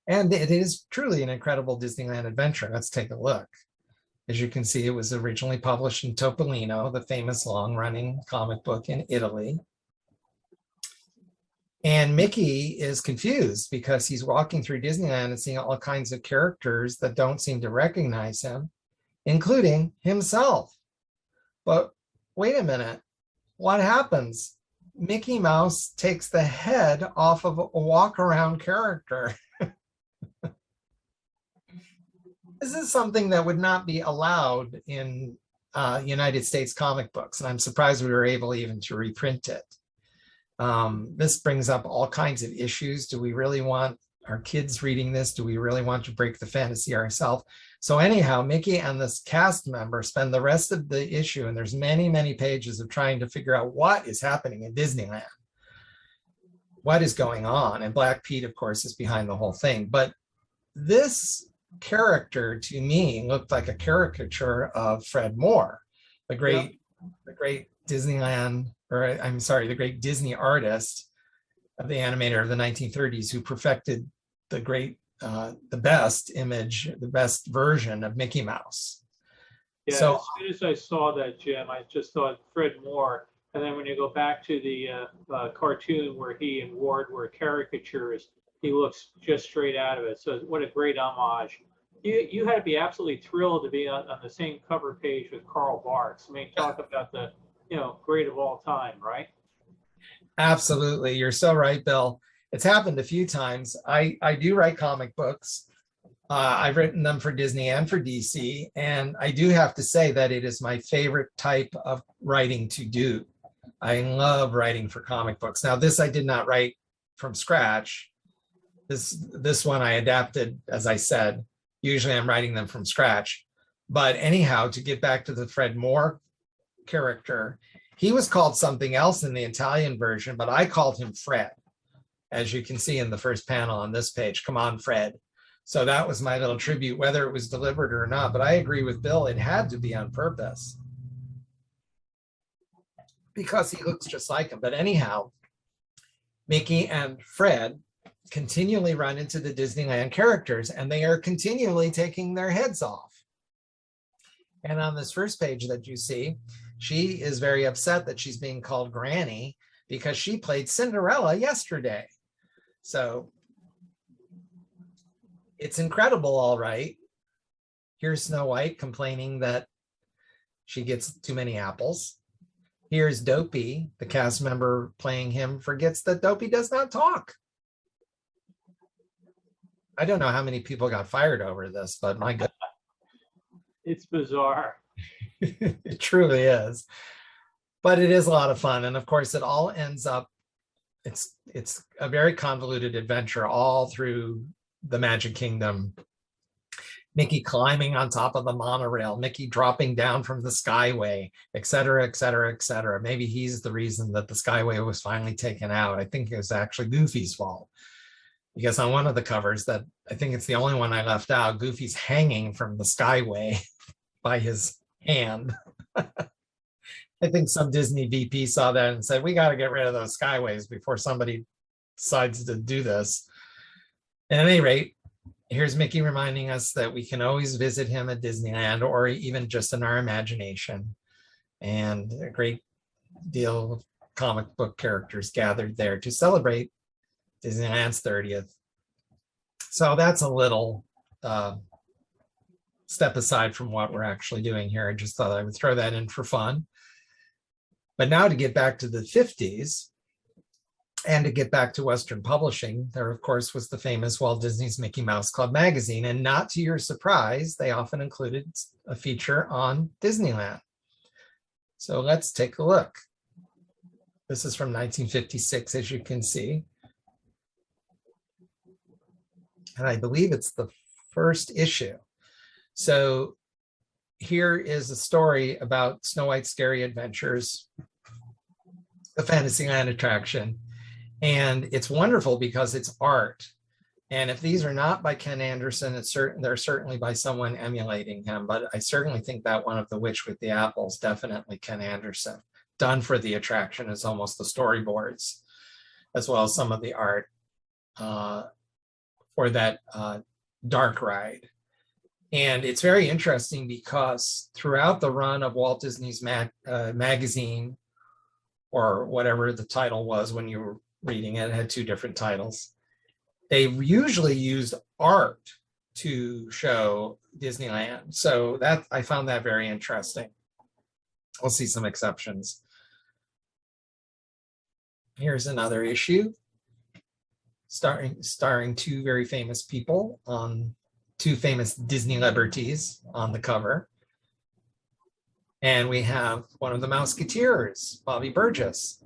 And it is truly an incredible Disneyland adventure. Let's take a look. As you can see, it was originally published in Topolino, the famous long-running comic book in Italy. And Mickey is confused because he's walking through Disneyland and seeing all kinds of characters that don't seem to recognize him, including himself. But wait a minute, what happens? Mickey Mouse takes the head off of a walk-around character. This is something that would not be allowed in United States comic books, and I'm surprised we were able even to reprint it. This brings up all kinds of issues. Do we really want our kids reading this? Do we really want to break the fantasy ourselves? So anyhow, Mickey and this cast member spend the rest of the issue, and there's many, many pages of trying to figure out what is happening in Disneyland. What is going on? And Black Pete, of course, is behind the whole thing. But this character, to me, looked like a caricature of Fred Moore, the great Disneyland, or I'm sorry, the great Disney artist, the animator of the 1930s, who perfected the great, the best image, the best version of Mickey Mouse. Yeah, so as soon as I saw that, Jim, I just thought Fred Moore. And then when you go back to the cartoon where he and Ward were caricatures, he looks just straight out of it. So what a great homage. You had to be absolutely thrilled to be on the same cover page with Carl Barks. I mean, talk about the, great of all time, right? Absolutely. You're so right, Bill. It's happened a few times. I do write comic books. I've written them for Disney and for DC. And I do have to say that it is my favorite type of writing to do. I love writing for comic books. Now, this I did not write from scratch. This one I adapted, as I said. Usually I'm writing them from scratch. But anyhow, to get back to the Fred Moore character, he was called something else in the Italian version, but I called him Fred, as you can see in the first panel on this page. Come on, Fred. So that was my little tribute, whether it was delivered or not. But I agree with Bill, it had to be on purpose, because he looks just like him. But anyhow, Mickey and Fred continually run into the Disneyland characters, and they are continually taking their heads off. And on this first page that you see, she is very upset that she's being called Granny because she played Cinderella yesterday. So it's incredible, all right. Here's Snow White complaining that she gets too many apples. Here's Dopey, the cast member playing him forgets that Dopey does not talk. I don't know how many people got fired over this, but my goodness. It's bizarre. It truly is. But it is a lot of fun. And of course, it all ends up, it's a very convoluted adventure all through the Magic Kingdom. Mickey climbing on top of the monorail, Mickey dropping down from the Skyway, et cetera, et cetera, et cetera. Maybe he's the reason that the Skyway was finally taken out. I think it was actually Goofy's fault. Because on one of the covers, that I think it's the only one I left out, Goofy's hanging from the Skyway by his hand. I think some Disney VP saw that and said, we got to get rid of those Skyways before somebody decides to do this. At any rate, here's Mickey reminding us that we can always visit him at Disneyland or even just in our imagination. And a great deal of comic book characters gathered there to celebrate Disneyland's 30th. So that's a little step aside from what we're actually doing here. I just thought I would throw that in for fun. But now to get back to the 50s and to get back to Western publishing, there, of course, was the famous Walt Disney's Mickey Mouse Club magazine. And not to your surprise, they often included a feature on Disneyland. So let's take a look. This is from 1956, as you can see. And I believe it's the first issue. So here is a story about Snow White's Scary Adventures, the Fantasyland attraction. And it's wonderful because it's art. And if these are not by Ken Anderson, they're certainly by someone emulating him. But I certainly think that one of The Witch with the Apples, definitely Ken Anderson. Done for the attraction is almost the storyboards, as well as some of the art for that dark ride. And it's very interesting because throughout the run of Walt Disney's magazine, or whatever the title was when you were reading it, it had two different titles. They usually used art to show Disneyland. So that I found that very interesting. We'll see some exceptions. Here's another issue starring two very famous people on two famous Disney celebrities on the cover. And we have one of the Mouseketeers, Bobby Burgess,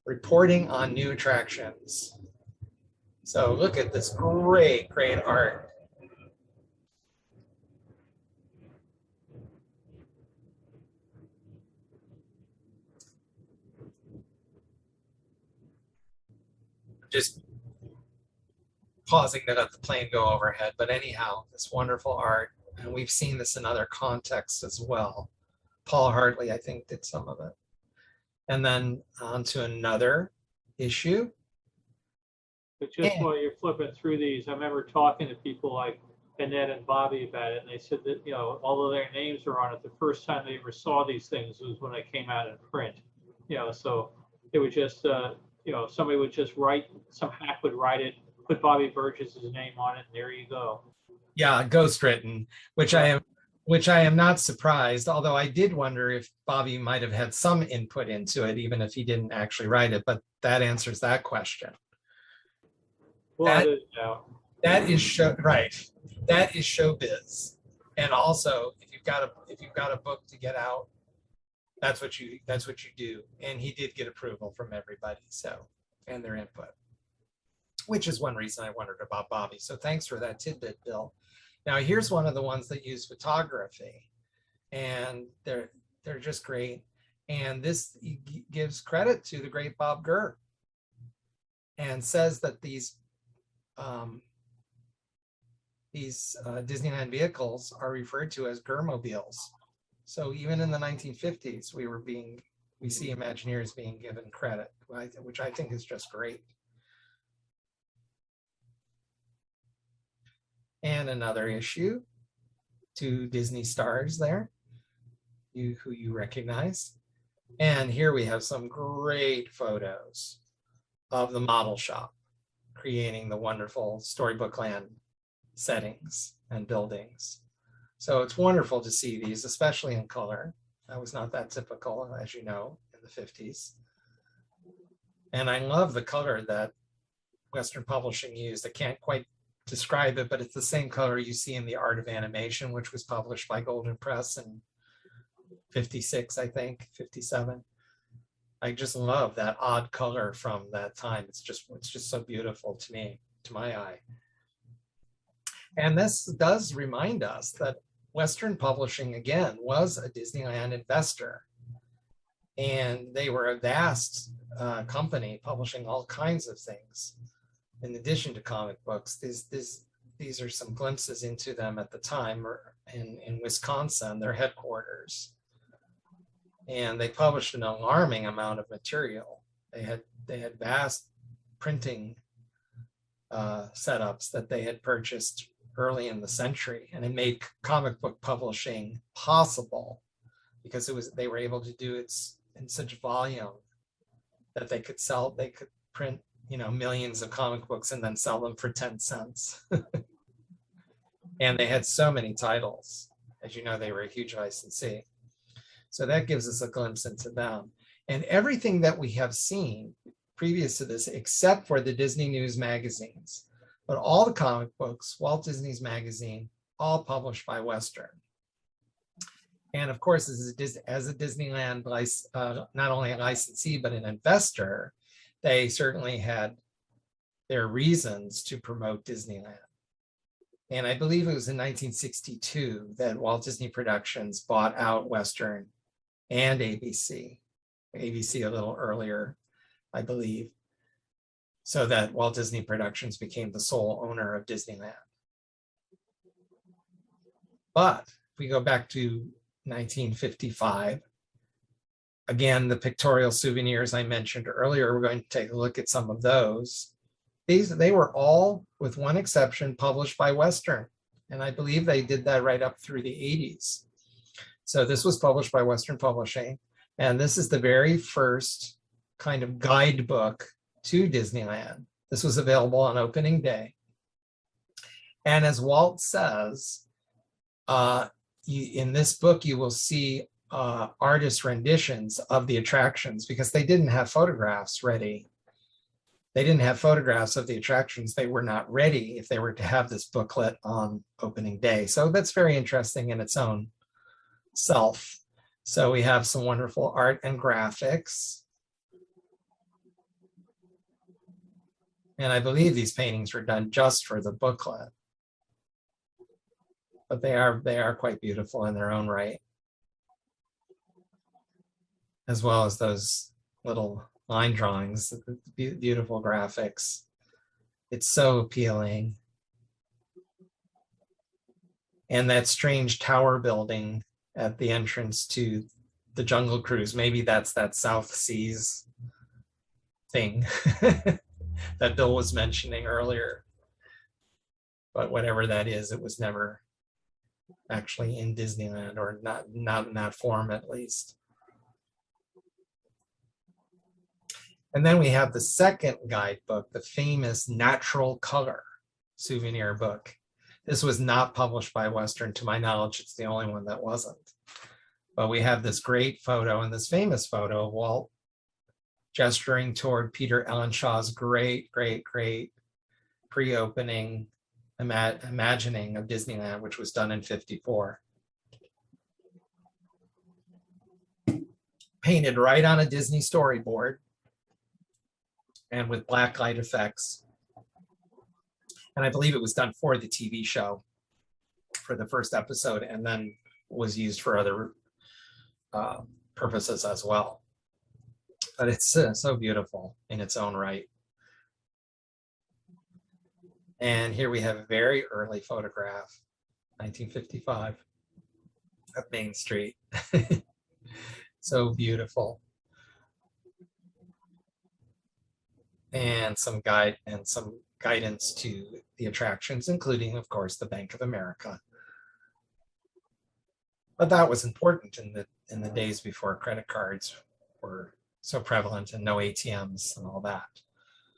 reporting on new attractions. So look at this great, great art. Just pausing to let the plane go overhead, but anyhow, this wonderful art, and we've seen this in other contexts as well. Paul Hartley, I think, did some of it. And then on to another issue. But just while you're flipping through these, I remember talking to people like Annette and Bobby about it, and they said that, you know, although their names are on it, the first time they ever saw these things was when they came out in print. You know, so it would just, you know, somebody would just write, some hack would write it, put Bobby Burgess's name on it, and there you go. Yeah, ghostwritten, which I am not surprised, although I did wonder if Bobby might have had some input into it, even if he didn't actually write it, but that answers that question. Well, that is showbiz. And also, if you've got a book to get out, that's what you do. And he did get approval from everybody, so, and their input, which is one reason I wondered about Bobby. So thanks for that tidbit, Bill. Now here's one of the ones that use photography, and they're just great. And this gives credit to the great Bob Gurr, and says that these Disneyland vehicles are referred to as Gurmobiles. So even in the 1950s, we see Imagineers being given credit, which I think is just great. And another issue, two Disney stars there, who you recognize. And here we have some great photos of the model shop, creating the wonderful Storybook Land settings and buildings. So it's wonderful to see these, especially in color. That was not that typical, as you know, in the 50s. And I love the color that Western Publishing used. I can't quite describe it, but it's the same color you see in The Art of Animation, which was published by Golden Press in 56, I think, 57. I just love that odd color from that time. It's just so beautiful to me, to my eye. And this does remind us that Western Publishing, again, was a Disneyland investor. And they were a vast company publishing all kinds of things. In addition to comic books, these are some glimpses into them at the time in Wisconsin, their headquarters. And they published an alarming amount of material. They had vast printing setups that they had purchased early in the century, and it made comic book publishing possible because they were able to do it in such volume that they could print, millions of comic books and then sell them for 10 cents. And they had so many titles. As you know, they were a huge licensee. So that gives us a glimpse into them. And everything that we have seen previous to this, except for the Disney News magazines, but all the comic books, Walt Disney's magazine, all published by Western. And of course, as a Disneyland, not only a licensee, but an investor, they certainly had their reasons to promote Disneyland. And I believe it was in 1962 that Walt Disney Productions bought out Western and ABC. ABC a little earlier, I believe, so that Walt Disney Productions became the sole owner of Disneyland. But if we go back to 1955, again, the pictorial souvenirs I mentioned earlier, we're going to take a look at some of those. They were all, with one exception, published by Western. And I believe they did that right up through the 80s. So this was published by Western Publishing. And this is the very first kind of guidebook to Disneyland. This was available on opening day. And as Walt says, in this book, you will see artist renditions of the attractions because they didn't have photographs ready. They didn't have photographs of the attractions. They were not ready if they were to have this booklet on opening day. So that's very interesting in its own self. So we have some wonderful art and graphics. And I believe these paintings were done just for the booklet. But they are quite beautiful in their own right. As well as those little line drawings, beautiful graphics. It's so appealing. And that strange tower building at the entrance to the Jungle Cruise, maybe that's that South Seas thing that Bill was mentioning earlier. But whatever that is, it was never actually in Disneyland, or not in that form at least. And then we have the second guidebook, the famous Natural Color souvenir book. This was not published by Western. To my knowledge, it's the only one that wasn't. But we have this great photo and this famous photo of Walt gesturing toward Peter Ellenshaw's great pre-opening imagining of Disneyland, which was done in '54. Painted right on a Disney storyboard and with black light effects. And I believe it was done for the TV show for the first episode, and then was used for other purposes as well. But it's so beautiful in its own right. And here we have a very early photograph, 1955, of Main Street. So beautiful. And some guidance to the attractions, including, of course, the Bank of America. But that was important in the days before credit cards were so prevalent and no ATMs and all that.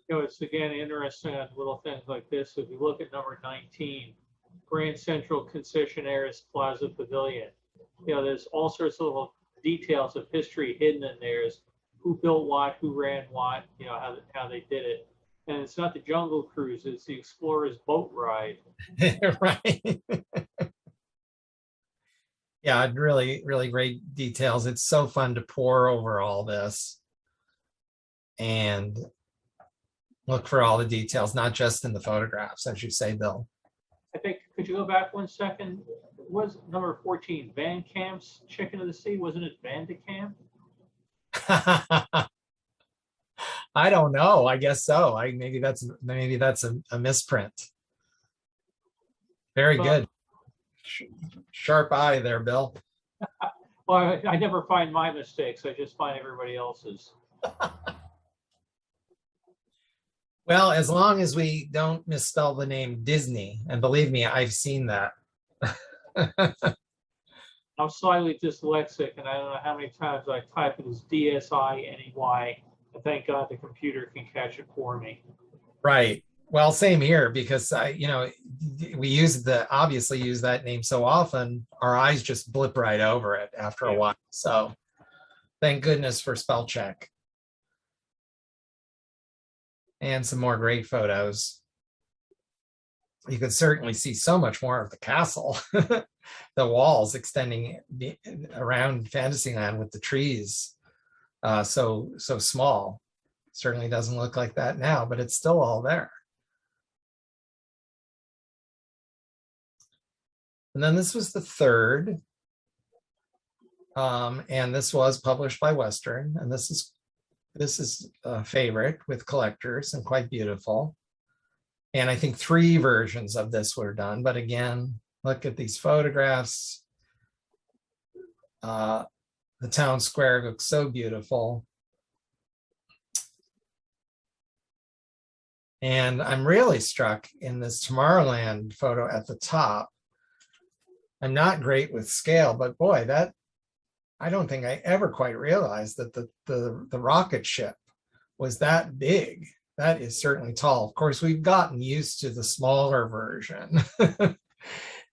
It's again interesting on little things like this. If you look at number 19, Grand Central Concessionaires Plaza Pavilion, there's all sorts of little details of history hidden in there. Is who built what, who ran what, how they did it. And it's not the Jungle Cruise, it's the Explorer's Boat Ride. Right. Yeah, really, really great details. It's so fun to pore over all this and look for all the details, not just in the photographs, as you say, Bill. I think, could you go back 1 second? Was number 14 Van Camp's Chicken of the Sea? Wasn't it Van de Camp? I don't know. I guess so. Maybe that's a misprint. Very good. Sharp eye there, Bill. Well, I never find my mistakes. I just find everybody else's. Well, as long as we don't misspell the name Disney, and believe me, I've seen that. I'm slightly dyslexic, and I don't know how many times I type it as DSINEY. And thank God the computer can catch it for me. Right. Well, same here, because we obviously use that name so often, our eyes just blip right over it after a while. So thank goodness for spell check. And some more great photos. You could certainly see so much more of the castle, the walls extending around Fantasyland with the trees, so small. Certainly doesn't look like that now, but it's still all there. And then this was the third, and this was published by Western, and this is a favorite with collectors and quite beautiful. And I think 3 versions of this were done. But again, look at these photographs. The town square looks so beautiful. And I'm really struck in this Tomorrowland photo at the top. I'm not great with scale, but boy, I don't think I ever quite realized that the rocket ship was that big. That is certainly tall. Of course, we've gotten used to the smaller version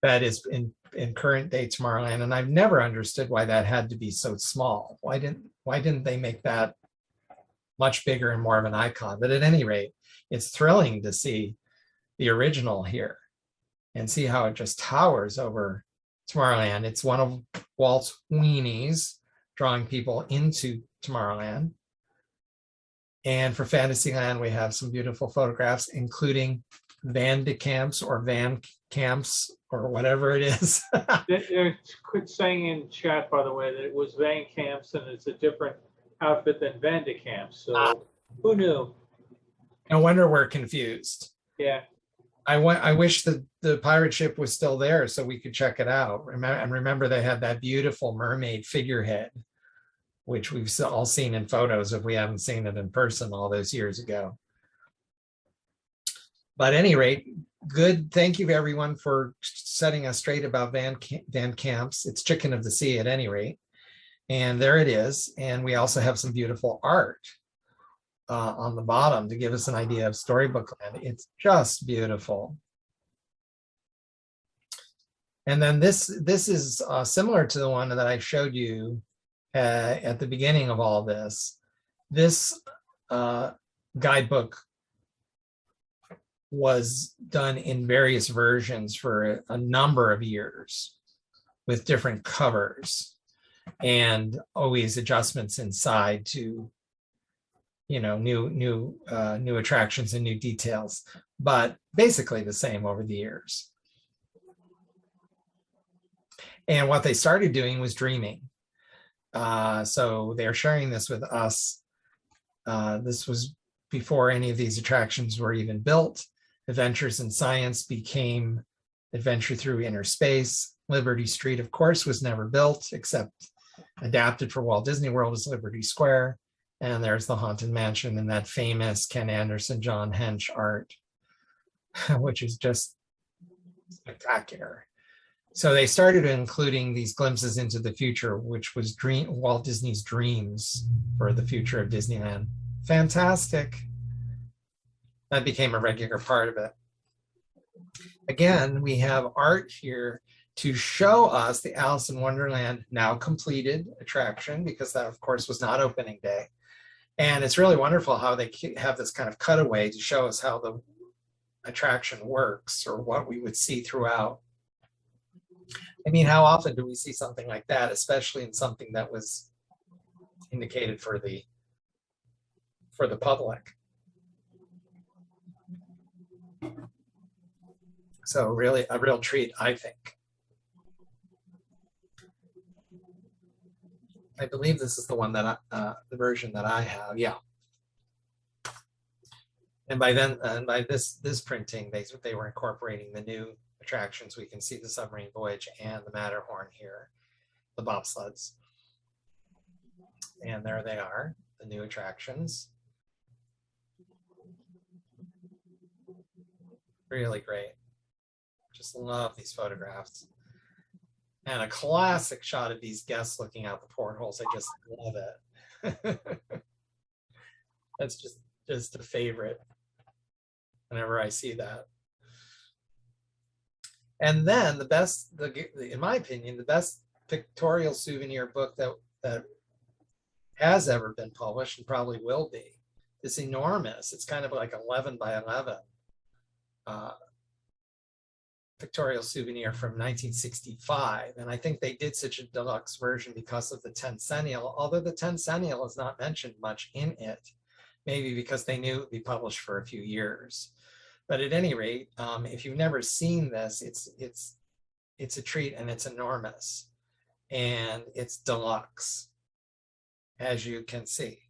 that is in current day Tomorrowland, and I've never understood why that had to be so small. Why didn't they make that much bigger and more of an icon? But at any rate, it's thrilling to see the original here and see how it just towers over Tomorrowland. It's one of Walt's weenies, drawing people into Tomorrowland. And for Fantasyland, we have some beautiful photographs, including Van de Camps or Van Camps or whatever it is. They're saying in chat, by the way, that it was Van Camps and it's a different outfit than Van de Camps. So who knew? No wonder we're confused. Yeah. I wish the pirate ship was still there so we could check it out. Remember they had that beautiful mermaid figurehead, which we've all seen in photos if we haven't seen it in person all those years ago. But at any rate, good. Thank you everyone for setting us straight about Van Camps. It's Chicken of the Sea at any rate. And there it is. And we also have some beautiful art on the bottom to give us an idea of Storybook Land. It's just beautiful. And then this is similar to the one that I showed you at the beginning of all this. This guidebook was done in various versions for a number of years with different covers and always adjustments inside to new attractions and new details, but basically the same over the years. And what they started doing was dreaming. So they're sharing this with us. This was before any of these attractions were even built. Adventures in Science became Adventure Through Inner Space. Liberty Street, of course, was never built, except adapted for Walt Disney World as Liberty Square. And there's the Haunted Mansion and that famous Ken Anderson, John Hench art, which is just spectacular. So they started including these glimpses into the future, which was Walt Disney's dreams for the future of Disneyland. Fantastic. That became a regular part of it. Again, we have art here to show us the Alice in Wonderland now completed attraction, because that, of course, was not opening day. And it's really wonderful how they have this kind of cutaway to show us how the attraction works or what we would see throughout. I mean, how often do we see something like that, especially in something that was indicated for the public? So really a real treat, I think. I believe this is the one that the version that I have. Yeah. And by then, and by this printing, they were incorporating the new attractions. We can see the submarine voyage and the Matterhorn here, the bobsleds. And there they are, the new attractions. Really great. Just love these photographs. And a classic shot of these guests looking out the portholes. I just love it. That's just a favorite whenever I see that. And then the best, in my opinion, the best pictorial souvenir book that has ever been published and probably will be. It's enormous. It's kind of like 11 by 11 pictorial souvenir from 1965. And I think they did such a deluxe version because of the tencennial, although the tencennial is not mentioned much in it, maybe because they knew it would be published for a few years. But at any rate, if you've never seen this, it's a treat, and it's enormous, and it's deluxe, as you can see.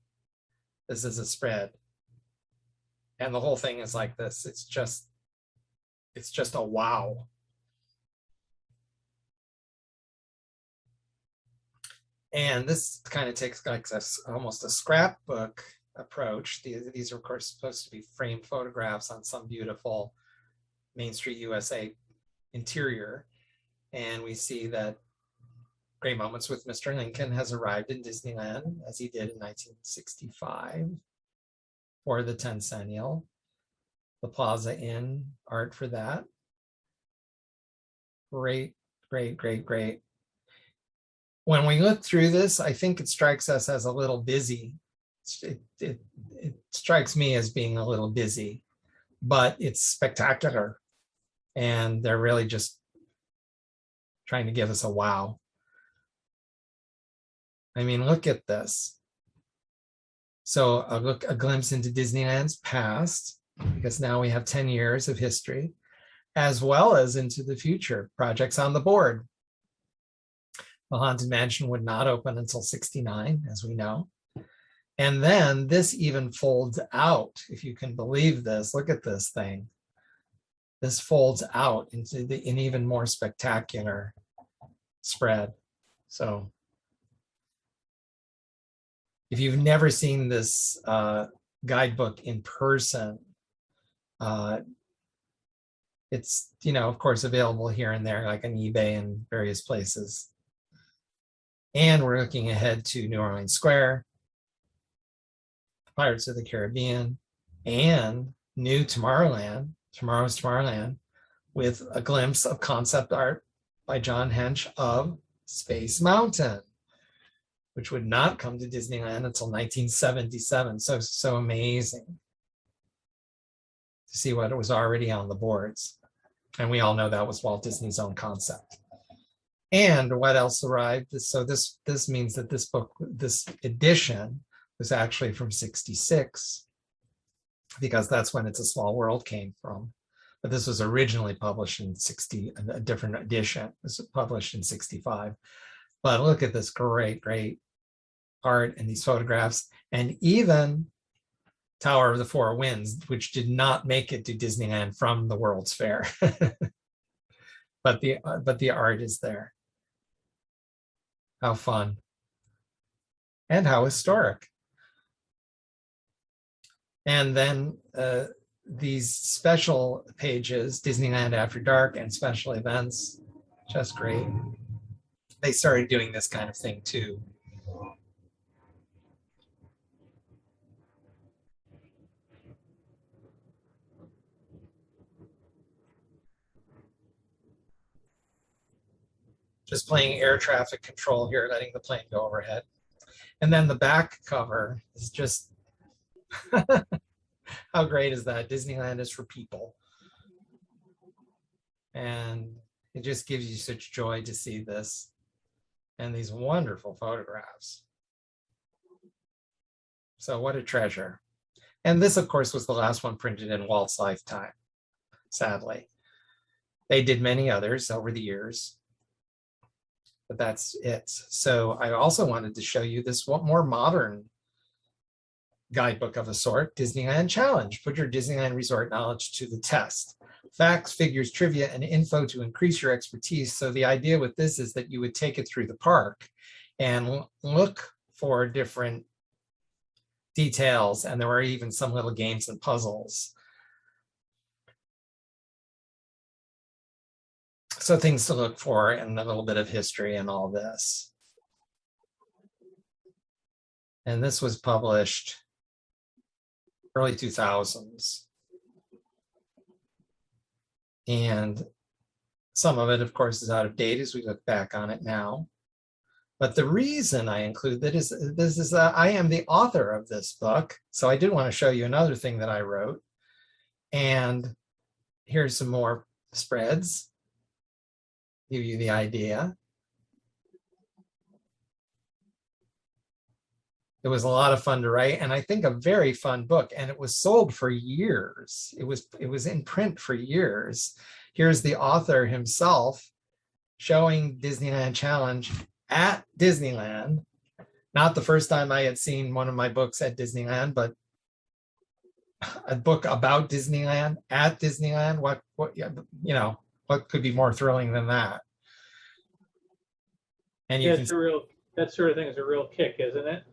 This is a spread, and the whole thing is like this. It's just a wow. And this kind of takes like almost a scrapbook approach. These are, of course, supposed to be framed photographs on some beautiful Main Street USA interior. And we see that Great Moments with Mr. Lincoln has arrived in Disneyland, as he did in 1965 for the tencennial. The Plaza Inn art for that. Great, great, great, great. When we look through this, I think it strikes us as a little busy. It strikes me as being a little busy, but it's spectacular. And they're really just trying to give us a wow. I mean, look at this. So a glimpse into Disneyland's past, because now we have 10 years of history, as well as into the future, projects on the board. The Haunted Mansion would not open until '69, as we know. And then this even folds out, if you can believe this. Look at this thing. This folds out into an even more spectacular spread. So if you've never seen this guidebook in person, it's, of course, available here and there, like on eBay and various places. And we're looking ahead to New Orleans Square, Pirates of the Caribbean, and new Tomorrowland, Tomorrow's Tomorrowland, with a glimpse of concept art by John Hench of Space Mountain, which would not come to Disneyland until 1977. So amazing to see what was already on the boards. And we all know that was Walt Disney's own concept. And what else arrived? So this means that this book, this edition, was actually from '66, because that's when It's a Small World came from. But this was originally published in a different edition. It was published in '65. But look at this great, great art and these photographs, and even Tower of the Four Winds, which did not make it to Disneyland from the World's Fair. but the art is there. How fun. And how historic. And then these special pages, Disneyland After Dark and special events, just great. They started doing this kind of thing too. Just playing air traffic control here, letting the plane go overhead. And then the back cover is just How great is that? Disneyland is for people. And it just gives you such joy to see this and these wonderful photographs. So what a treasure. And this, of course, was the last one printed in Walt's lifetime, sadly. They did many others over the years, but that's it. So I also wanted to show you this more modern guidebook of a sort, Disneyland Challenge. Put your Disneyland resort knowledge to the test. Facts, figures, trivia, and info to increase your expertise. So the idea with this is that you would take it through the park and look for different details, and there were even some little games and puzzles. So things to look for and a little bit of history and all this. And this was published early 2000s. And some of it, of course, is out of date as we look back on it now. But the reason I include that is I am the author of this book. So I did want to show you another thing that I wrote. And here's some more spreads. Give you the idea. It was a lot of fun to write, and I think a very fun book, and it was sold for years. It was in print for years. Here's the author himself showing Disneyland Challenge at Disneyland. Not the first time I had seen one of my books at Disneyland, but a book about Disneyland at Disneyland. What you know, what could be more thrilling than that? And you that sort of thing is a real kick, isn't it?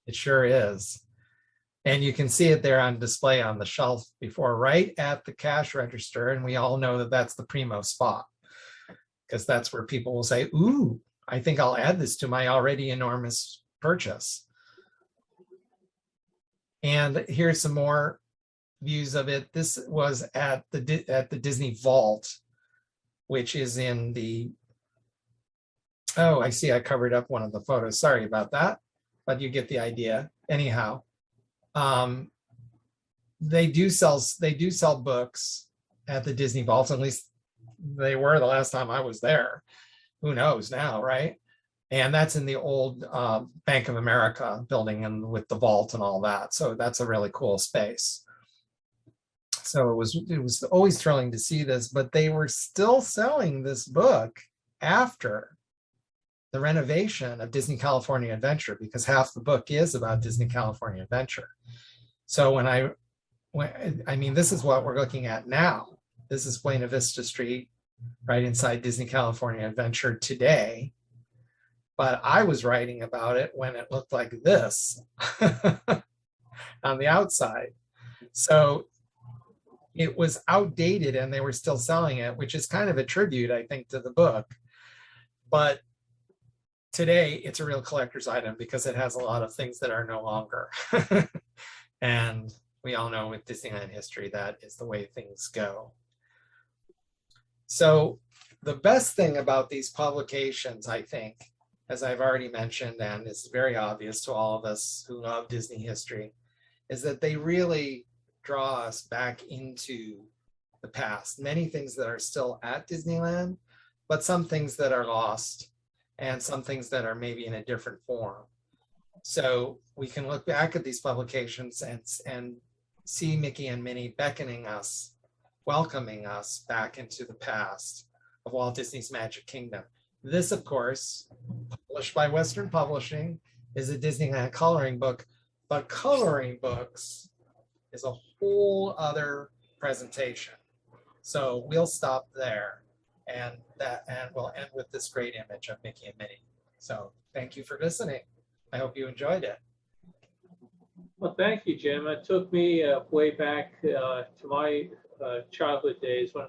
It sure is. And you can see it there on display on the shelf before, right at the cash register. And we all know that that's the primo spot, because that's where people will say, ooh, I think I'll add this to my already enormous purchase. And here's some more views of it. This was at the Disney Vault, which is in the, oh, I see I covered up one of the photos. Sorry about that, but you get the idea. Anyhow, they do sell books at the Disney Vault. At least they were the last time I was there. Who knows now, right? And that's in the old Bank of America building, and with the vault and all that. So that's a really cool space. So it was always thrilling to see this, but they were still selling this book after the renovation of Disney California Adventure, because half the book is about Disney California Adventure. So I mean, this is what we're looking at now. This is Buena Vista Street, right inside Disney California Adventure today. But I was writing about it when it looked like this on the outside. So it was outdated and they were still selling it, which is kind of a tribute, I think, to the book. But today it's a real collector's item because it has a lot of things that are no longer. And we all know with Disneyland history, that is the way things go. So the best thing about these publications, I think, as I've already mentioned, and it's very obvious to all of us who love Disney history, is that they really draw us back into the past. Many things that are still at Disneyland, but some things that are lost and some things that are maybe in a different form. So we can look back at these publications and see Mickey and Minnie beckoning us, welcoming us back into the past of Walt Disney's Magic Kingdom. This, of course, published by Western Publishing, is a Disneyland coloring book, but coloring books is a whole other presentation. So we'll stop there, and we'll end with this great image of Mickey and Minnie. So thank you for listening. I hope you enjoyed it. Well, thank you, Jim. It took me way back to my childhood days when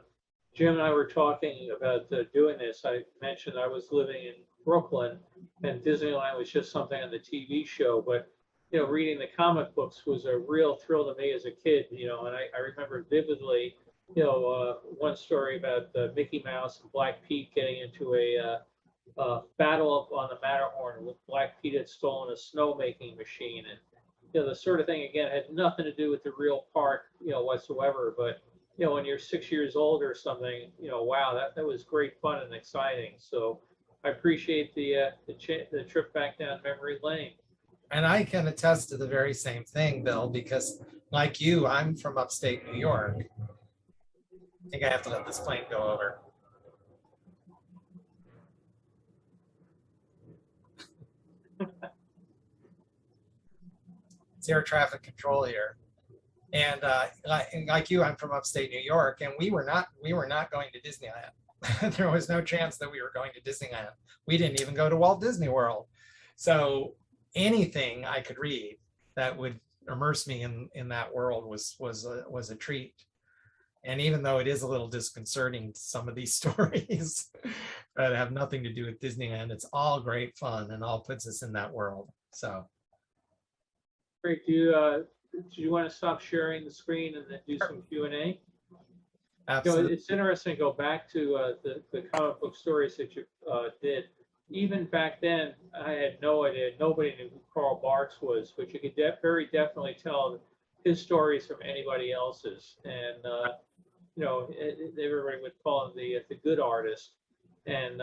Jim and I were talking about doing this. I mentioned I was living in Brooklyn, and Disneyland was just something on the TV show. But reading the comic books was a real thrill to me as a kid. And I remember vividly, one story about Mickey Mouse and Black Pete getting into a battle up on the Matterhorn with Black Pete had stolen a snowmaking machine, and the sort of thing, again, had nothing to do with the real park, whatsoever. But, when you're 6 years old or something, wow, that was great fun and exciting. So I appreciate the trip back down memory lane. And I can attest to the very same thing, Bill, because like you, I'm from upstate New York. I think I have to let this plane go over. It's air traffic control here. And like you, I'm from upstate New York, and we were not going to Disneyland. There was no chance that we were going to Disneyland. We didn't even go to Walt Disney World. So anything I could read that would immerse me in that world was a treat. And even though it is a little disconcerting, some of these stories that have nothing to do with Disneyland, it's all great fun and all puts us in that world. So Great. Do you want to stop sharing the screen and then do some Q&A? absolutely. It's interesting to go back to the comic book stories that you did. Even back then, I had no idea. Nobody knew who Karl Barks was, but you could very definitely tell his stories from anybody else's. And everybody would call him the good artist. And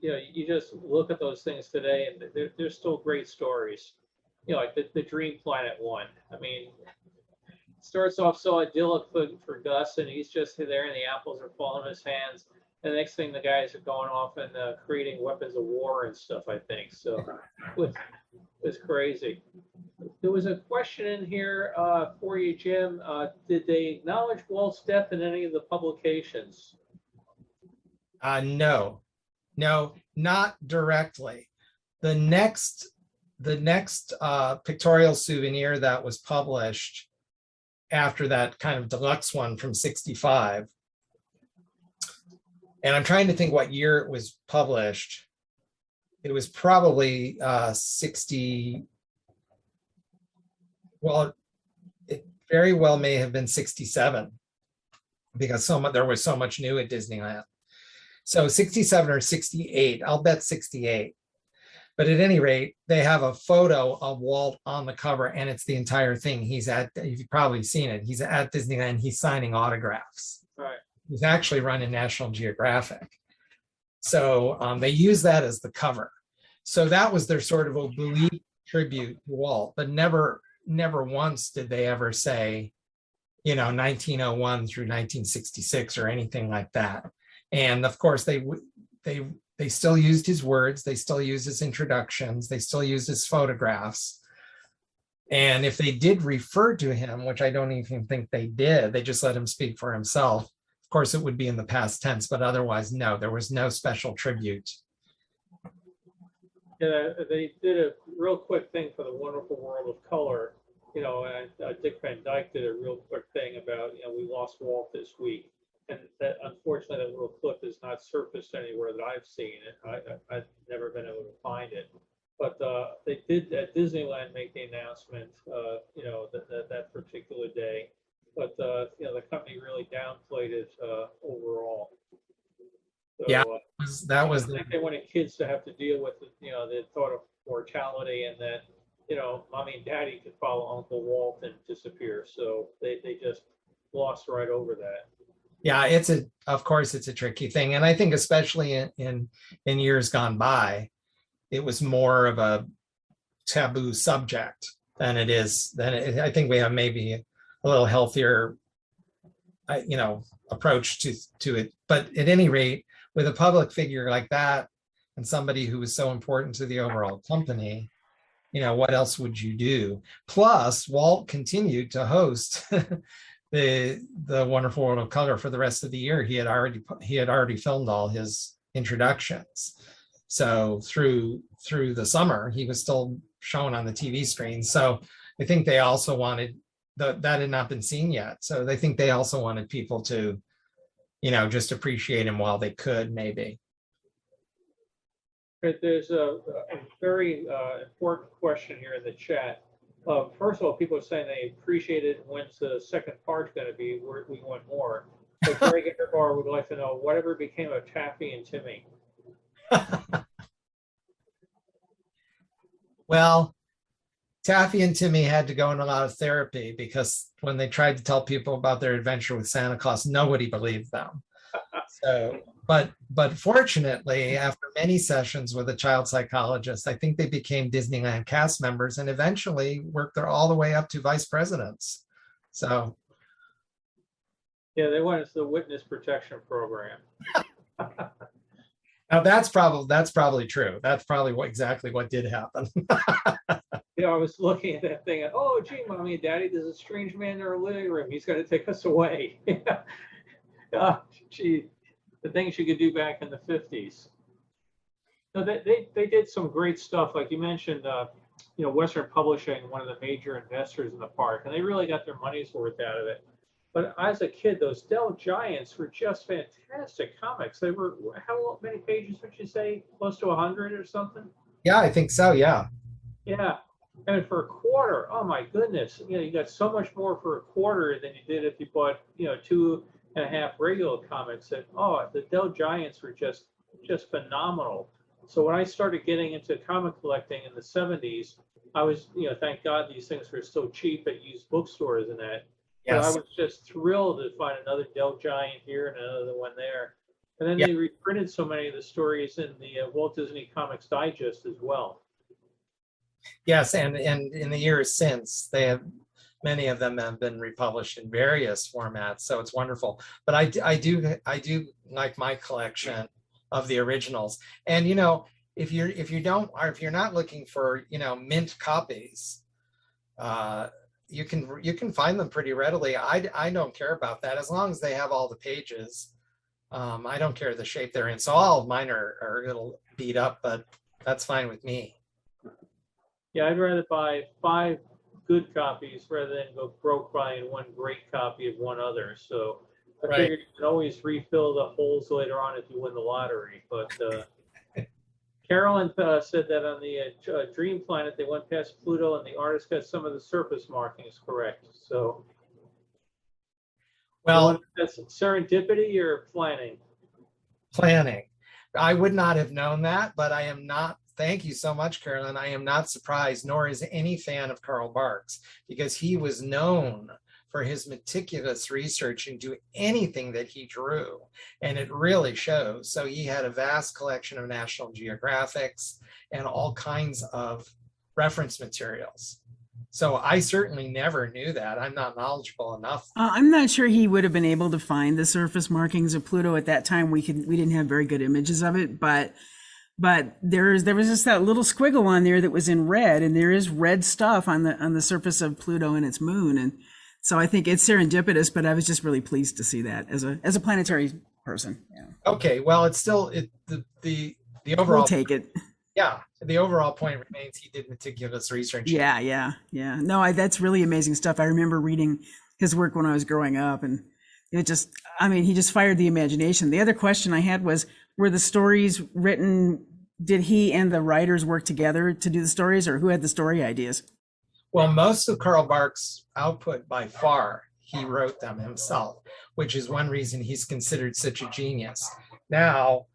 you just look at those things today, and they're still great stories. Like the Dream Planet one. I mean, it starts off so idyllic for Gus, and he's just there, and the apples are falling in his hands. And the next thing, the guys are going off and creating weapons of war and stuff, I think. So it was crazy. There was a question in here for you, Jim. Did they acknowledge Walt's death in any of the publications? No, not directly. The next pictorial souvenir that was published after that kind of deluxe one from 65, and I'm trying to think what year it was published. It was probably 60. Well, it very well may have been 67 because there was so much new at Disneyland. So 67 or 68, I'll bet 68. But at any rate, they have a photo of Walt on the cover, and it's the entire thing. You've probably seen it. He's at Disneyland, he's signing autographs. Right. He's actually running National Geographic. So they use that as the cover. So that was their sort of oblique tribute to Walt, but never once did they ever say, 1901 through 1966 or anything like that. And of course, they still used his words, they still used his introductions, they still used his photographs. And if they did refer to him, which I don't even think they did, they just let him speak for himself. Of course, it would be in the past tense, but otherwise, no, there was no special tribute. Yeah, they did a real quick thing for the Wonderful World of Color, and Dick Van Dyke did a real quick thing about, we lost Walt this week. And that, unfortunately, that little clip is not surfaced anywhere that I've seen it. I've never been able to find it. But they did at Disneyland make the announcement, that particular day. But the company really downplayed it overall. So, yeah, that was. I think they wanted kids to have to deal with the thought of mortality, and that mommy and daddy could follow Uncle Walt and disappear. So they just glossed right over that. Yeah, of course it's a tricky thing. And I think especially in years gone by, it was more of a taboo subject than it is. I think we have maybe a little healthier, approach to it. But at any rate, with a public figure like that and somebody who was so important to the overall company, what else would you do? Plus, Walt continued to host the Wonderful World of Color for the rest of the year. He had already filmed all his introductions. So through the summer, he was still shown on the TV screen. So I think they also wanted that had not been seen yet. So they think they also wanted people to, just appreciate him while they could, maybe. There's a very important question here in the chat. First of all, people are saying they appreciate it. When's the second part going to be? We want more. But Greg Interbar would like to know whatever became of Taffy and Timmy. Well, Taffy and Timmy had to go in a lot of therapy because when they tried to tell people about their adventure with Santa Claus, nobody believed them. So, but fortunately, after many sessions with a child psychologist, I think they became Disneyland cast members and eventually worked their all the way up to vice presidents. So, yeah, they went into the witness protection program. now that's probably true. That's probably exactly what did happen. I was looking at that thing. Oh, gee, mommy and daddy, there's a strange man in our living room. He's going to take us away. Gee, the things you could do back in the 50s. No, they did some great stuff. Like you mentioned, Western Publishing, one of the major investors in the park, and they really got their money's worth out of it. But as a kid, those Dell Giants were just fantastic comics. They were, how many pages would you say? Close to 100 or something? Yeah, I think so. Yeah. Yeah. And for a quarter, oh my goodness, you got so much more for a quarter than you did if you bought, 2.5 regular comics. And the Dell Giants were just phenomenal. So when I started getting into comic collecting in the 70s, I was, thank God these things were still cheap at used bookstores and that. Yes. But I was just thrilled to find another Dell Giant here and another one there. And then they reprinted so many of the stories in the Walt Disney Comics Digest as well. Yes, and in the years since, many of them have been republished in various formats, so it's wonderful. But I do like my collection of the originals. And if you're not looking for mint copies, you can find them pretty readily. I don't care about that as long as they have all the pages. I don't care the shape they're in. So all of mine are a little beat up, but that's fine with me. Yeah, I'd rather buy 5 good copies rather than go broke buying one great copy of one other. So I figured you can always refill the holes later on if you win the lottery. But Carolyn said that on the Dream Planet, they went past Pluto and the artist got some of the surface markings correct. So, well, that's serendipity or planning? Planning. I would not have known that, but I am not. Thank you so much, Carolyn. I am not surprised, nor is any fan of Carl Barks, because he was known for his meticulous research into anything that he drew, and it really shows. So he had a vast collection of National Geographics and all kinds of reference materials. So I certainly never knew that. I'm not knowledgeable enough. I'm not sure he would have been able to find the surface markings of Pluto at that time. We didn't have very good images of it, but there was just that little squiggle on there that was in red, and there is red stuff on the surface of Pluto and its moon, and so I think it's serendipitous. But I was just really pleased to see that as a planetary person. Yeah. Okay, well, it's still the overall. We'll take it. Yeah, the overall point remains he did meticulous research. Yeah. No, that's really amazing stuff. I remember reading his work when I was growing up, and he just fired the imagination. The other question I had was, were the stories written? Did he and the writers work together to do the stories, or who had the story ideas? Well, most of Carl Barks' output, by far, he wrote them himself, which is one reason he's considered such a genius. Now,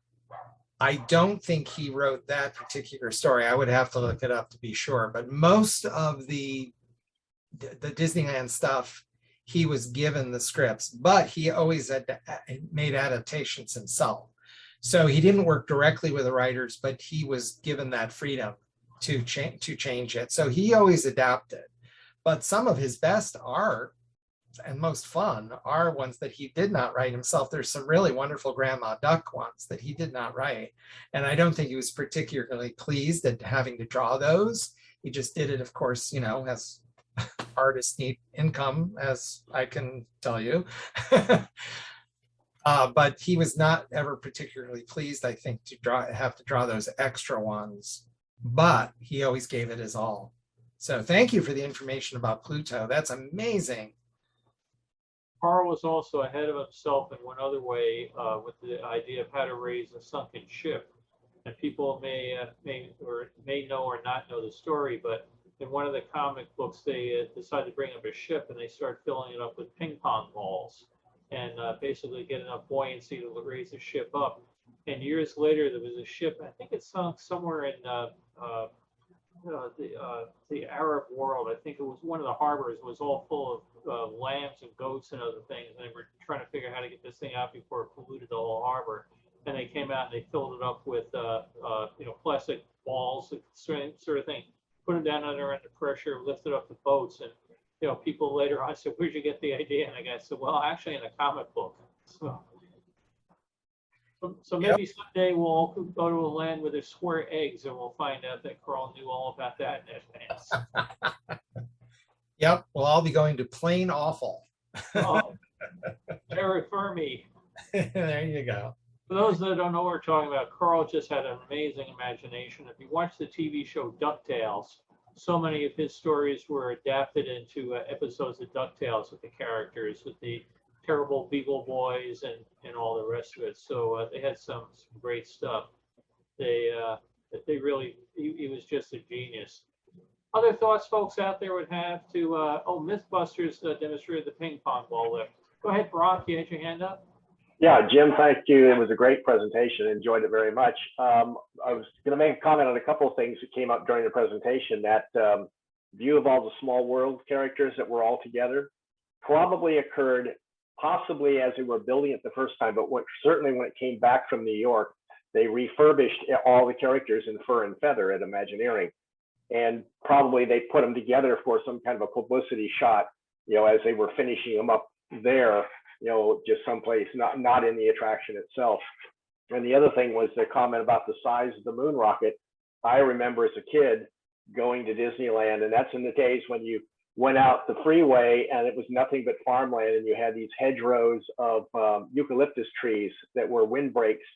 I don't think he wrote that particular story. I would have to look it up to be sure. But most of the Disneyland stuff, he was given the scripts, but he always made adaptations himself. So he didn't work directly with the writers, but he was given that freedom to change it. So he always adapted. But some of his best art and most fun are ones that he did not write himself. There's some really wonderful Grandma Duck ones that he did not write. And I don't think he was particularly pleased at having to draw those. He just did it, of course, as artists need income, as I can tell you. But he was not ever particularly pleased, I think, to have to draw those extra ones. But he always gave it his all. So thank you for the information about Pluto. That's amazing. Carl was also ahead of himself in one other way with the idea of how to raise a sunken ship. And people may know or not know the story, but in one of the comic books, they decided to bring up a ship and they start filling it up with ping pong balls and basically get enough buoyancy to raise the ship up. And years later, there was a ship, I think it sunk somewhere in the Arab world. I think it was one of the harbors was all full of lambs and goats and other things, and they were trying to figure out how to get this thing out before it polluted the whole harbor. And they came out and they filled it up with plastic balls, sort of thing. Put them down under pressure, lifted up the boats, and people later on said, "Where'd you get the idea?" And the guy said, "Well, actually, in a comic book." So maybe someday we'll all go to a land where there's square eggs, and we'll find out that Carl knew all about that in advance. Yep, we'll all be going to Plain Awful. Oh, terra firmi. There you go. For those that don't know what we're talking about, Carl just had an amazing imagination. If you watch the TV show DuckTales, so many of his stories were adapted into episodes of DuckTales with the characters, with the terrible Beagle Boys and all the rest of it. So they had some great stuff. They really, he was just a genius. Other thoughts folks out there would have to, Mythbusters demonstrated the ping pong ball lift. Go ahead, Brock, you had your hand up? Yeah, Jim, thank you. It was a great presentation. Enjoyed it very much. I was going to make a comment on a couple of things that came up during the presentation. That view of all the small world characters that were all together probably occurred possibly as they were building it the first time, but certainly when it came back from New York, they refurbished all the characters in fur and feather at Imagineering. And probably they put them together for some kind of a publicity shot, as they were finishing them up there, just someplace, not in the attraction itself. And the other thing was the comment about the size of the moon rocket. I remember as a kid going to Disneyland, and that's in the days when you went out the freeway and it was nothing but farmland, and you had these hedgerows of eucalyptus trees that were windbreaks.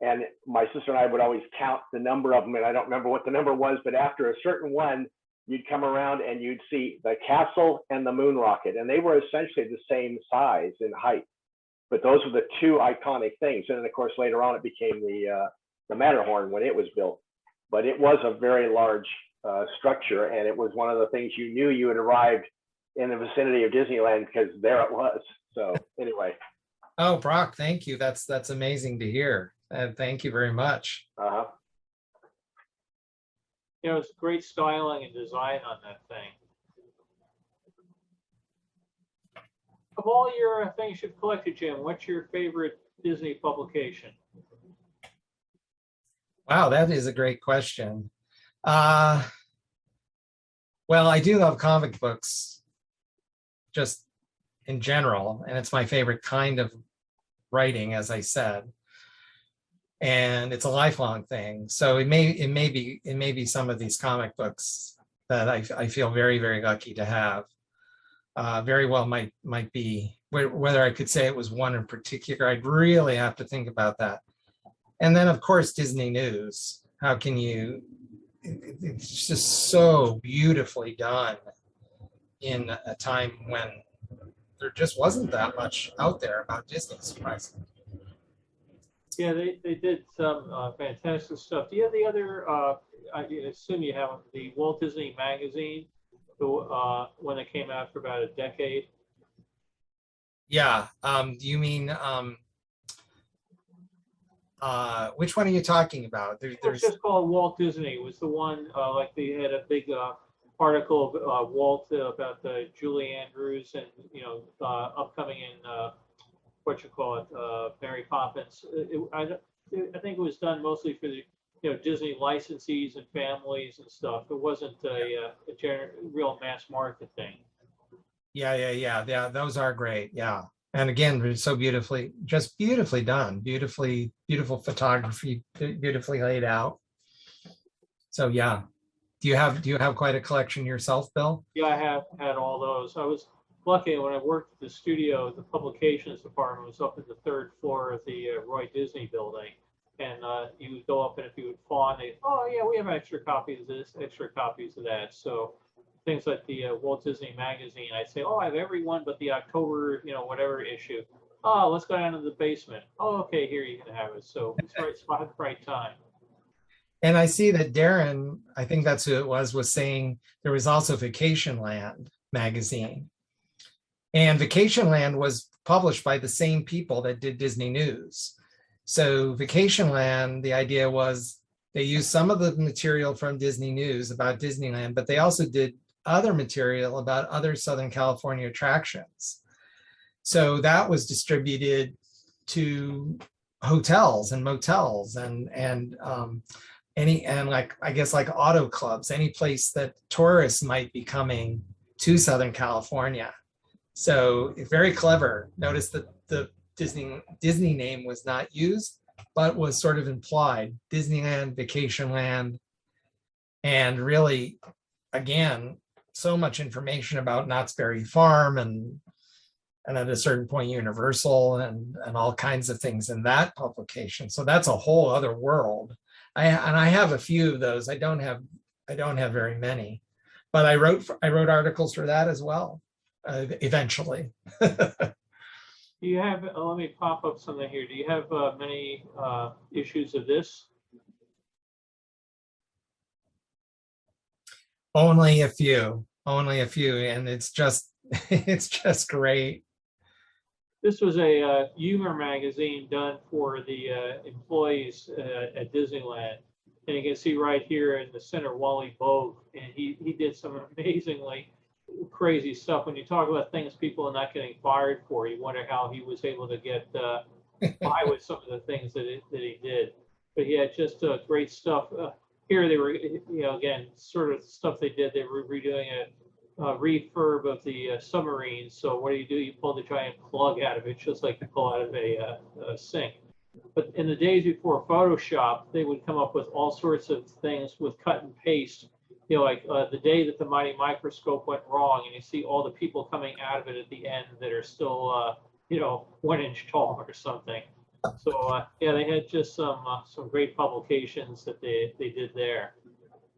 And my sister and I would always count the number of them, and I don't remember what the number was, but after a certain one, you'd come around and you'd see the castle and the moon rocket, and they were essentially the same size in height. But those were the two iconic things. And then, of course, later on, it became the Matterhorn when it was built. But it was a very large structure, and it was one of the things you knew you had arrived in the vicinity of Disneyland, because there it was. So anyway. Oh, Brock, thank you. That's amazing to hear. Thank you very much. Uh-huh. It's great styling and design on that thing. Of all your things you've collected, Jim, what's your favorite Disney publication? Wow, that is a great question. Well, I do love comic books just in general, and it's my favorite kind of writing, as I said. And it's a lifelong thing. So it may be some of these comic books that I feel very, very lucky to have. Very well might be, whether I could say it was one in particular, I'd really have to think about that. And then of course, Disney News. How can you, it's just so beautifully done in a time when there just wasn't that much out there about Disney, surprisingly. Yeah, they did some fantastic stuff. Do you have the other, I assume you have the Walt Disney magazine, when it came out for about a decade? Yeah, do you mean, which one are you talking about? It's just called Walt Disney. It was the one, like they had a big article of Walt about Julie Andrews and, upcoming in, Mary Poppins. I think it was done mostly for the Disney licensees and families and stuff. It wasn't a real mass market thing. Yeah. Those are great. Yeah, and again, it's so beautifully done. Beautiful photography, beautifully laid out. So yeah, do you have quite a collection yourself, Bill? Yeah, I have had all those. I was lucky when I worked at the studio. The publications department was up in the third floor of the Roy Disney building, and you would go up, and if you would fawn, we have extra copies of this, extra copies of that. So things like the Walt Disney magazine, I'd say, I have every one but the October, whatever issue. Oh, let's go down to the basement. Oh, okay, here you can have it. So it's right spot at the right time. And I see that Darren, I think that's who it was saying there was also Vacationland magazine. And Vacationland was published by the same people that did Disney News. So Vacationland, the idea was They used some of the material from Disney News about Disneyland, but they also did other material about other Southern California attractions. So that was distributed to hotels and motels and like, I guess, like auto clubs, any place that tourists might be coming to Southern California. So very clever. Notice that the Disney name was not used, but was sort of implied. Disneyland, Vacationland, and really, again, so much information about Knott's Berry Farm and at a certain point Universal and all kinds of things in that publication. So that's a whole other world. I have a few of those. I don't have very many, but I wrote articles for that as well, eventually. Do you have, let me pop up something here. Do you have many issues of this? Only a few, and it's just great. This was a humor magazine done for the employees at Disneyland. And you can see right here in the center, Wally Bogue, and he did some amazingly crazy stuff. When you talk about things people are not getting fired for, you wonder how he was able to get by with some of the things that he did. But he had just great stuff. Here they were, again, sort of stuff they did. They were redoing a refurb of the submarine. So what do? You pull the giant plug out of it, just like you pull out of a sink. But in the days before Photoshop, they would come up with all sorts of things with cut and paste. Like the day that the mighty microscope went wrong, and you see all the people coming out of it at the end that are still, 1 inch tall or something. So yeah, they had just some great publications that they did there.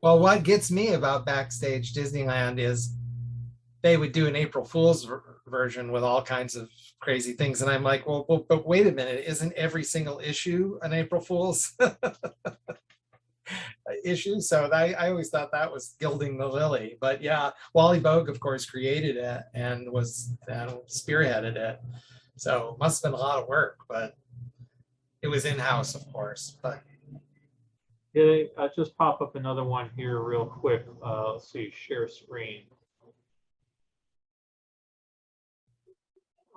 Well, what gets me about Backstage Disneyland is they would do an April Fool's version with all kinds of crazy things. And I'm like, well, but wait a minute, isn't every single issue an April Fool's issue? So I always thought that was gilding the lily. But yeah, Wally Bogue, of course, created it and was spearheaded it. So must have been a lot of work, but it was in-house, of course. But yeah, I'll just pop up another one here real quick. Let's see, share screen.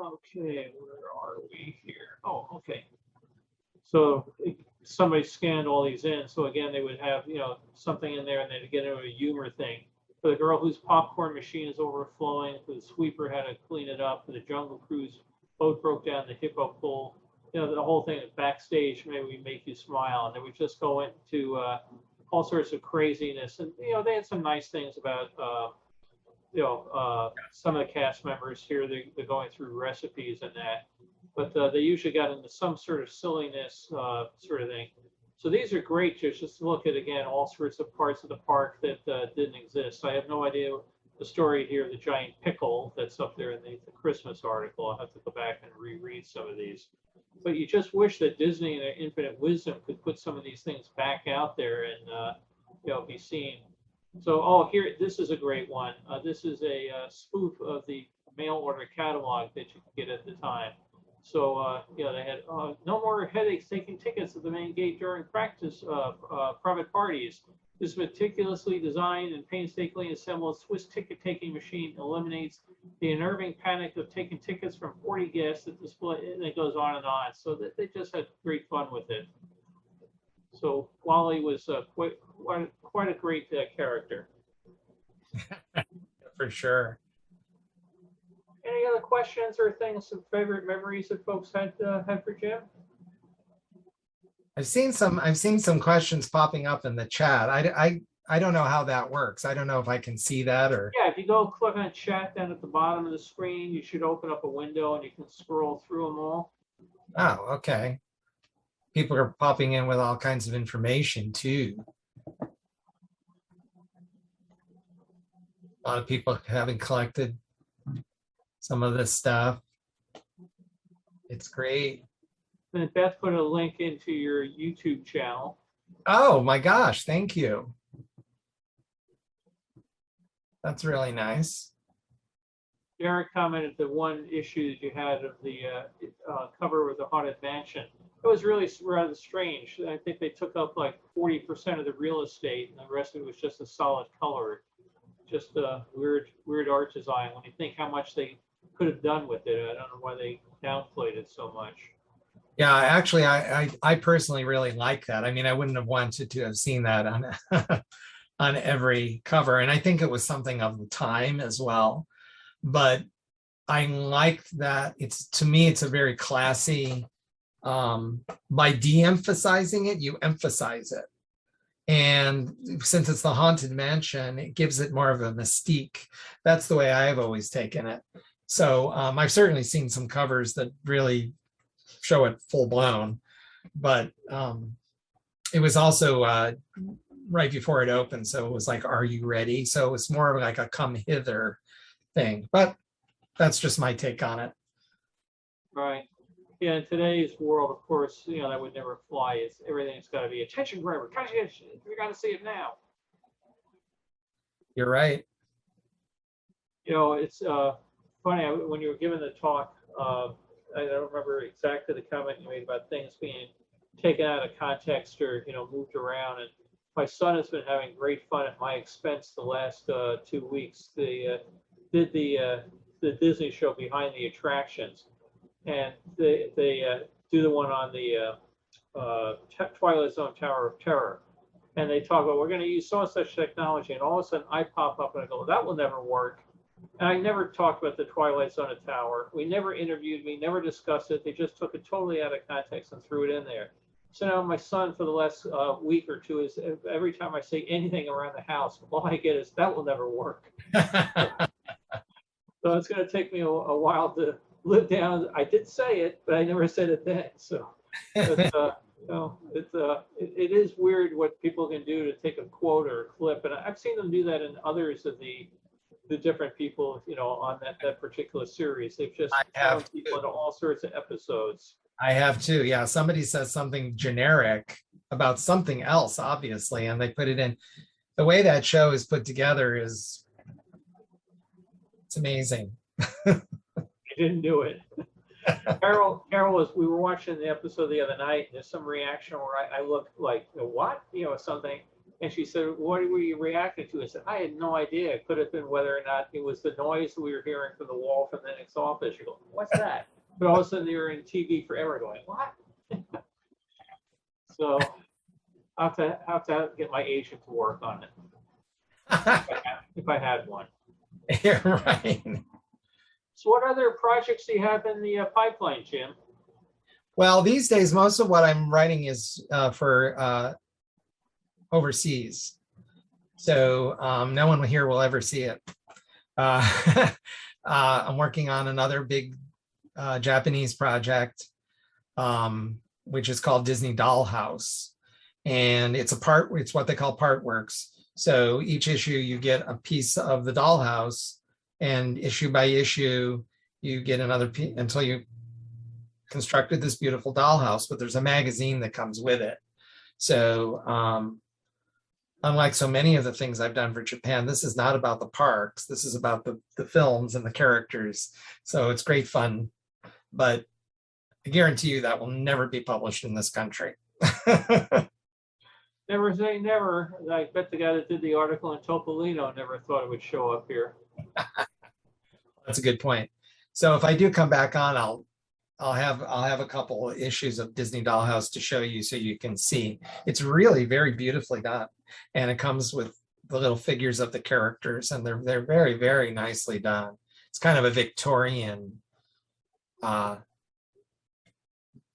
Okay, where are we here? Oh, okay. So somebody scanned all these in. So again, they would have, something in there and they'd get into a humor thing. For the girl whose popcorn machine is overflowing, for the sweeper had to clean it up, for the Jungle Cruise boat broke down the hippo pool. The whole thing is Backstage, maybe we make you smile. And they would just go into all sorts of craziness. And, they had some nice things about, some of the cast members here, they're going through recipes and that. But they usually got into some sort of silliness sort of thing. So these are great to just look at, again, all sorts of parts of the park that didn't exist. I have no idea the story here, the giant pickle that's up there in the Christmas article. I'll have to go back and reread some of these. But you just wish that Disney in their infinite wisdom could put some of these things back out there and, be seen. So, here, this is a great one. This is a spoof of the mail order catalog that you could get at the time. So, they had no more headaches taking tickets at the main gate during practice private parties. This meticulously designed and painstakingly assembled Swiss ticket-taking machine eliminates the unnerving panic of taking tickets from 40 guests at display, and it goes on and on. So they just had great fun with it. So Wally was quite a great character. for sure. Any other questions or things, some favorite memories that folks had for Jim? I've seen some questions popping up in the chat. I don't know how that works. I don't know if I can see that or. Yeah, if you go click on chat down at the bottom of the screen, you should open up a window and you can scroll through them all. Oh, okay. People are popping in with all kinds of information too. A lot of people having collected some of this stuff. It's great. And Beth put a link into your YouTube channel. Oh my gosh, thank you. That's really nice. Derek commented that one issue that you had of the cover with the Haunted Mansion. it was really rather strange. I think they took up like 40% of the real estate, and the rest of it was just a solid color. Just a weird art design. When you think how much they could have done with it, I don't know why they downplayed it so much. Yeah, actually, I personally really like that. I mean, I wouldn't have wanted to have seen that on on every cover, and I think it was something of the time as well. But I like that. It's, to me, it's a very classy. By de-emphasizing it, you emphasize it. And since it's the Haunted Mansion, it gives it more of a mystique. That's the way I've always taken it. So I've certainly seen some covers that really show it full blown, but it was also right before it opened. So it was like, are you ready? So it was more of like a come hither thing, but that's just my take on it. Right. Yeah, in today's world, of course, you know, that would never fly. It's everything's got to be attention grabber. We got to see it now. You're right. You know, it's funny when you were giving the talk. I don't remember exactly the comment you made about things being taken out of context or, you know, moved around. And my son has been having great fun at my expense the last 2 weeks. They did the Disney show Behind the Attractions. And they do the one on the Twilight Zone Tower of Terror. And they talk about, we're going to use so and such technology. And all of a sudden I pop up and I go, that will never work. And I never talked about the Twilight Zone Tower. We never interviewed me, never discussed it. They just took it totally out of context and threw it in there. So now my son for the last week or two is every time I say anything around the house, all I get is, that will never work. So it's going to take me a while to live down. I did say it, but I never said it then. So it's, it is weird what people can do to take a quote or a clip. And I've seen them do that in others of the different people, you know, on that particular series. They've just thrown people into all sorts of episodes. I have too. Yeah. Somebody says something generic about something else, obviously, and they put it in. The way that show is put together is, it's amazing. Didn't do it. Carol we were watching the episode the other night. There's some reaction where I looked like, what? You know, something. And she said, what were you reacting to? I said, I had no idea. It could have been whether or not it was the noise we were hearing from the wall from the next office. You go, what's that? But all of a sudden they were in TV forever going, what? So I'll have to get my agent to work on it. If I had one. You're right. So what other projects do you have in the pipeline, Jim? Well, these days, most of what I'm writing is for overseas. So no one here will ever see it. I'm working on another big Japanese project, which is called Disney Dollhouse. And it's what they call part works. So each issue you get a piece of the dollhouse, and issue by issue, you get another piece until you constructed this beautiful dollhouse, but there's a magazine that comes with it. So unlike so many of the things I've done for Japan, this is not about the parks. This is about the films and the characters. So it's great fun, but I guarantee you that will never be published in this country. Never say never. I bet the guy that did the article in Topolino never thought it would show up here. That's a good point. So if I do come back on, I'll have a couple of issues of Disney Dollhouse to show you so you can see. It's really very beautifully done, and it comes with the little figures of the characters, and they're very, very nicely done. It's kind of a Victorian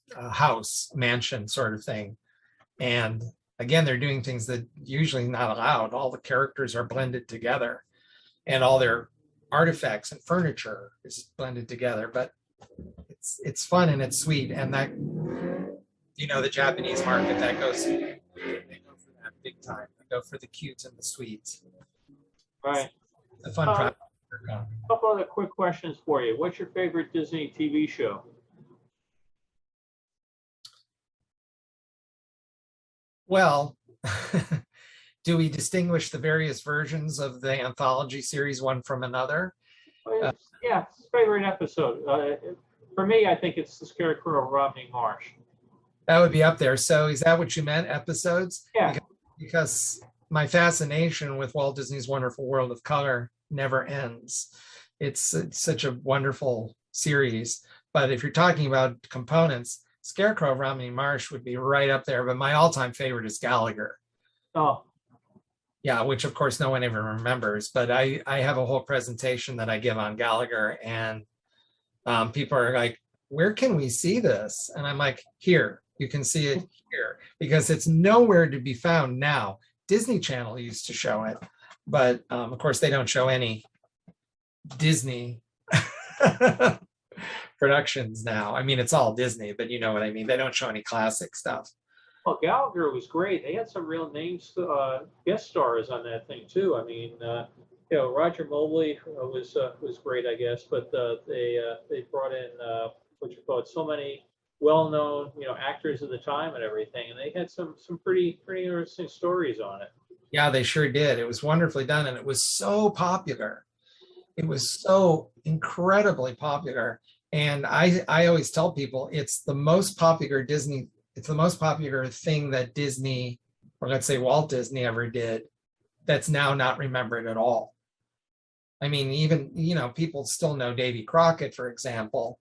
house mansion sort of thing, and again, they're doing things that usually not allowed. All the characters are blended together, and all their artifacts and furniture is blended together. But it's fun and it's sweet, and that, you know, the Japanese market, they go for that big time. They go for the cute and the sweet. Right. It's a fun project. A couple other quick questions for you. What's your favorite Disney TV show? Well, do we distinguish the various versions of the anthology series one from another? Yeah, favorite episode. For me, I think it's the Scarecrow of Romney Marsh. That would be up there. So is that what you meant, episodes? Yeah. Because my fascination with Walt Disney's Wonderful World of Color never ends. It's such a wonderful series. But if you're talking about components, Scarecrow of Romney Marsh would be right up there. But my all-time favorite is Gallagher. Oh, Yeah, which of course no one ever remembers. But I have a whole presentation that I give on Gallagher, and people are like, where can we see this? And I'm like, here, you can see it here, because it's nowhere to be found now. Disney Channel used to show it, but of course they don't show any Disney productions now. I mean, it's all Disney, but you know what I mean. They don't show any classic stuff. well, Gallagher was great. They had some real names, guest stars on that thing too. I mean, you know, Roger Mobley was great, I guess, but they brought in what you call it, so many well-known, you know, actors of the time and everything, and they had some pretty interesting stories on it. Yeah, they sure did. It was wonderfully done, and it was so popular. It was so incredibly popular. And I always tell people it's the most popular Disney, it's the most popular thing that Disney, or let's say Walt Disney, ever did that's now not remembered at all. I mean, even, you know, people still know Davy Crockett, for example,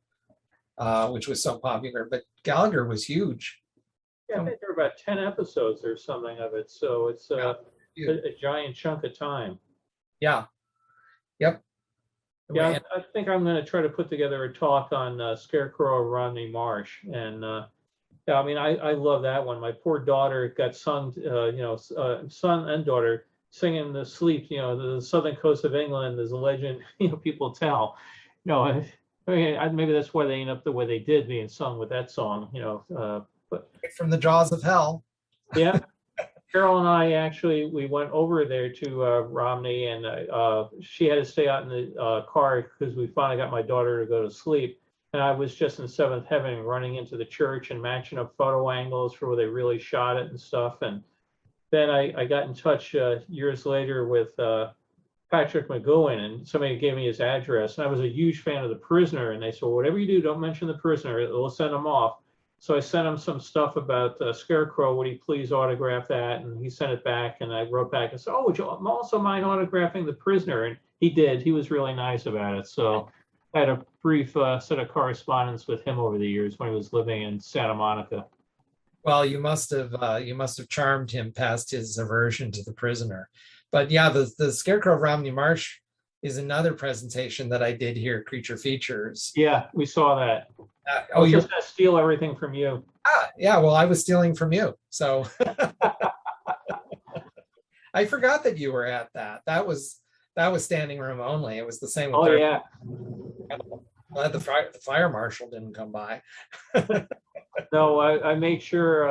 which was so popular, but Gallagher was huge. Yeah, I think there were about 10 episodes or something of it, so it's a giant chunk of time. Yeah. Yep. Yeah, I think I'm going to try to put together a talk on Scarecrow of Romney Marsh, and yeah, I mean, I love that one. My poor daughter got sung, you know, son and daughter singing the sleep, you know, the southern coast of England is a legend, you know, people tell. You know, I mean, maybe that's why they end up the way they did, being sung with that song, you know. But from the jaws of hell. yeah, Carol and I actually, we went over there to Romney, and she had to stay out in the car because we finally got my daughter to go to sleep. And I was just in seventh heaven, running into the church and matching up photo angles for where they really shot it and stuff. And then I got in touch years later with Patrick McGowan, and somebody gave me his address. And I was a huge fan of The Prisoner. And they said, well, whatever you do, don't mention The Prisoner. We'll send him off. So I sent him some stuff about Scarecrow. Would he please autograph that? And he sent it back. And I wrote back and said, oh, would you also mind autographing The Prisoner? And he did. He was really nice about it. So I had a brief set of correspondence with him over the years when he was living in Santa Monica. Well, you must have charmed him past his aversion to The Prisoner. But yeah, the Scarecrow of Romney Marsh is another presentation that I did here at Creature Features. Yeah, we saw that. Oh, you're going to steal everything from you. Yeah, well, I was stealing from you. So I forgot that you were at that. That was standing room only. It was the same with yeah. Glad the fire marshal didn't come by. No, I made sure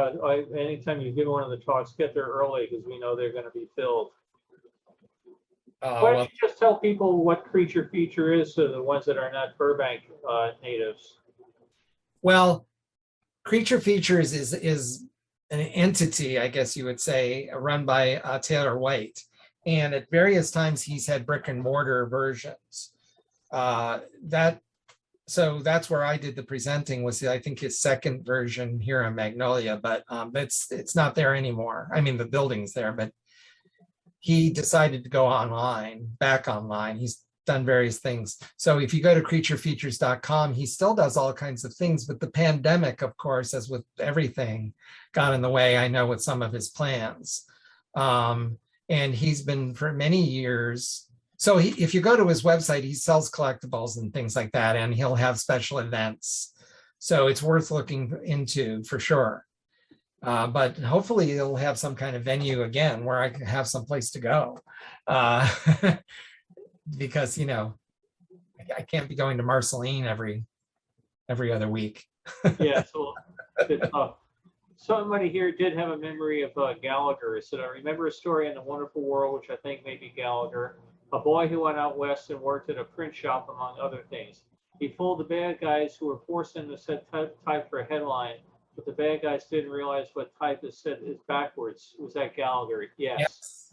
anytime you give one of the talks, get there early because we know they're going to be filled. Why don't you just tell people what Creature Feature is, so the ones that are not Burbank natives? Well, Creature Features is an entity, I guess you would say, run by Taylor White. And at various times, he's had brick and mortar versions. So that's where I did the presenting, was I think his second version here on Magnolia, but it's not there anymore. I mean, the building's there, but he decided to go back online. He's done various things. So if you go to creaturefeatures.com, he still does all kinds of things, but the pandemic, of course, as with everything, got in the way, I know, with some of his plans. And he's been for many years. So if you go to his website, he sells collectibles and things like that, and he'll have special events. So it's worth looking into for sure. But hopefully he'll have some kind of venue again where I can have some place to go. Because, you know, I can't be going to Marceline every other week. Yeah, so somebody here did have a memory of Gallagher. So I remember a story in The Wonderful World, which I think may be Gallagher. A boy who went out west and worked at a print shop, among other things. He fooled the bad guys who were forced him to set type for a headline, but the bad guys didn't realize what type is set is backwards. Was that Gallagher?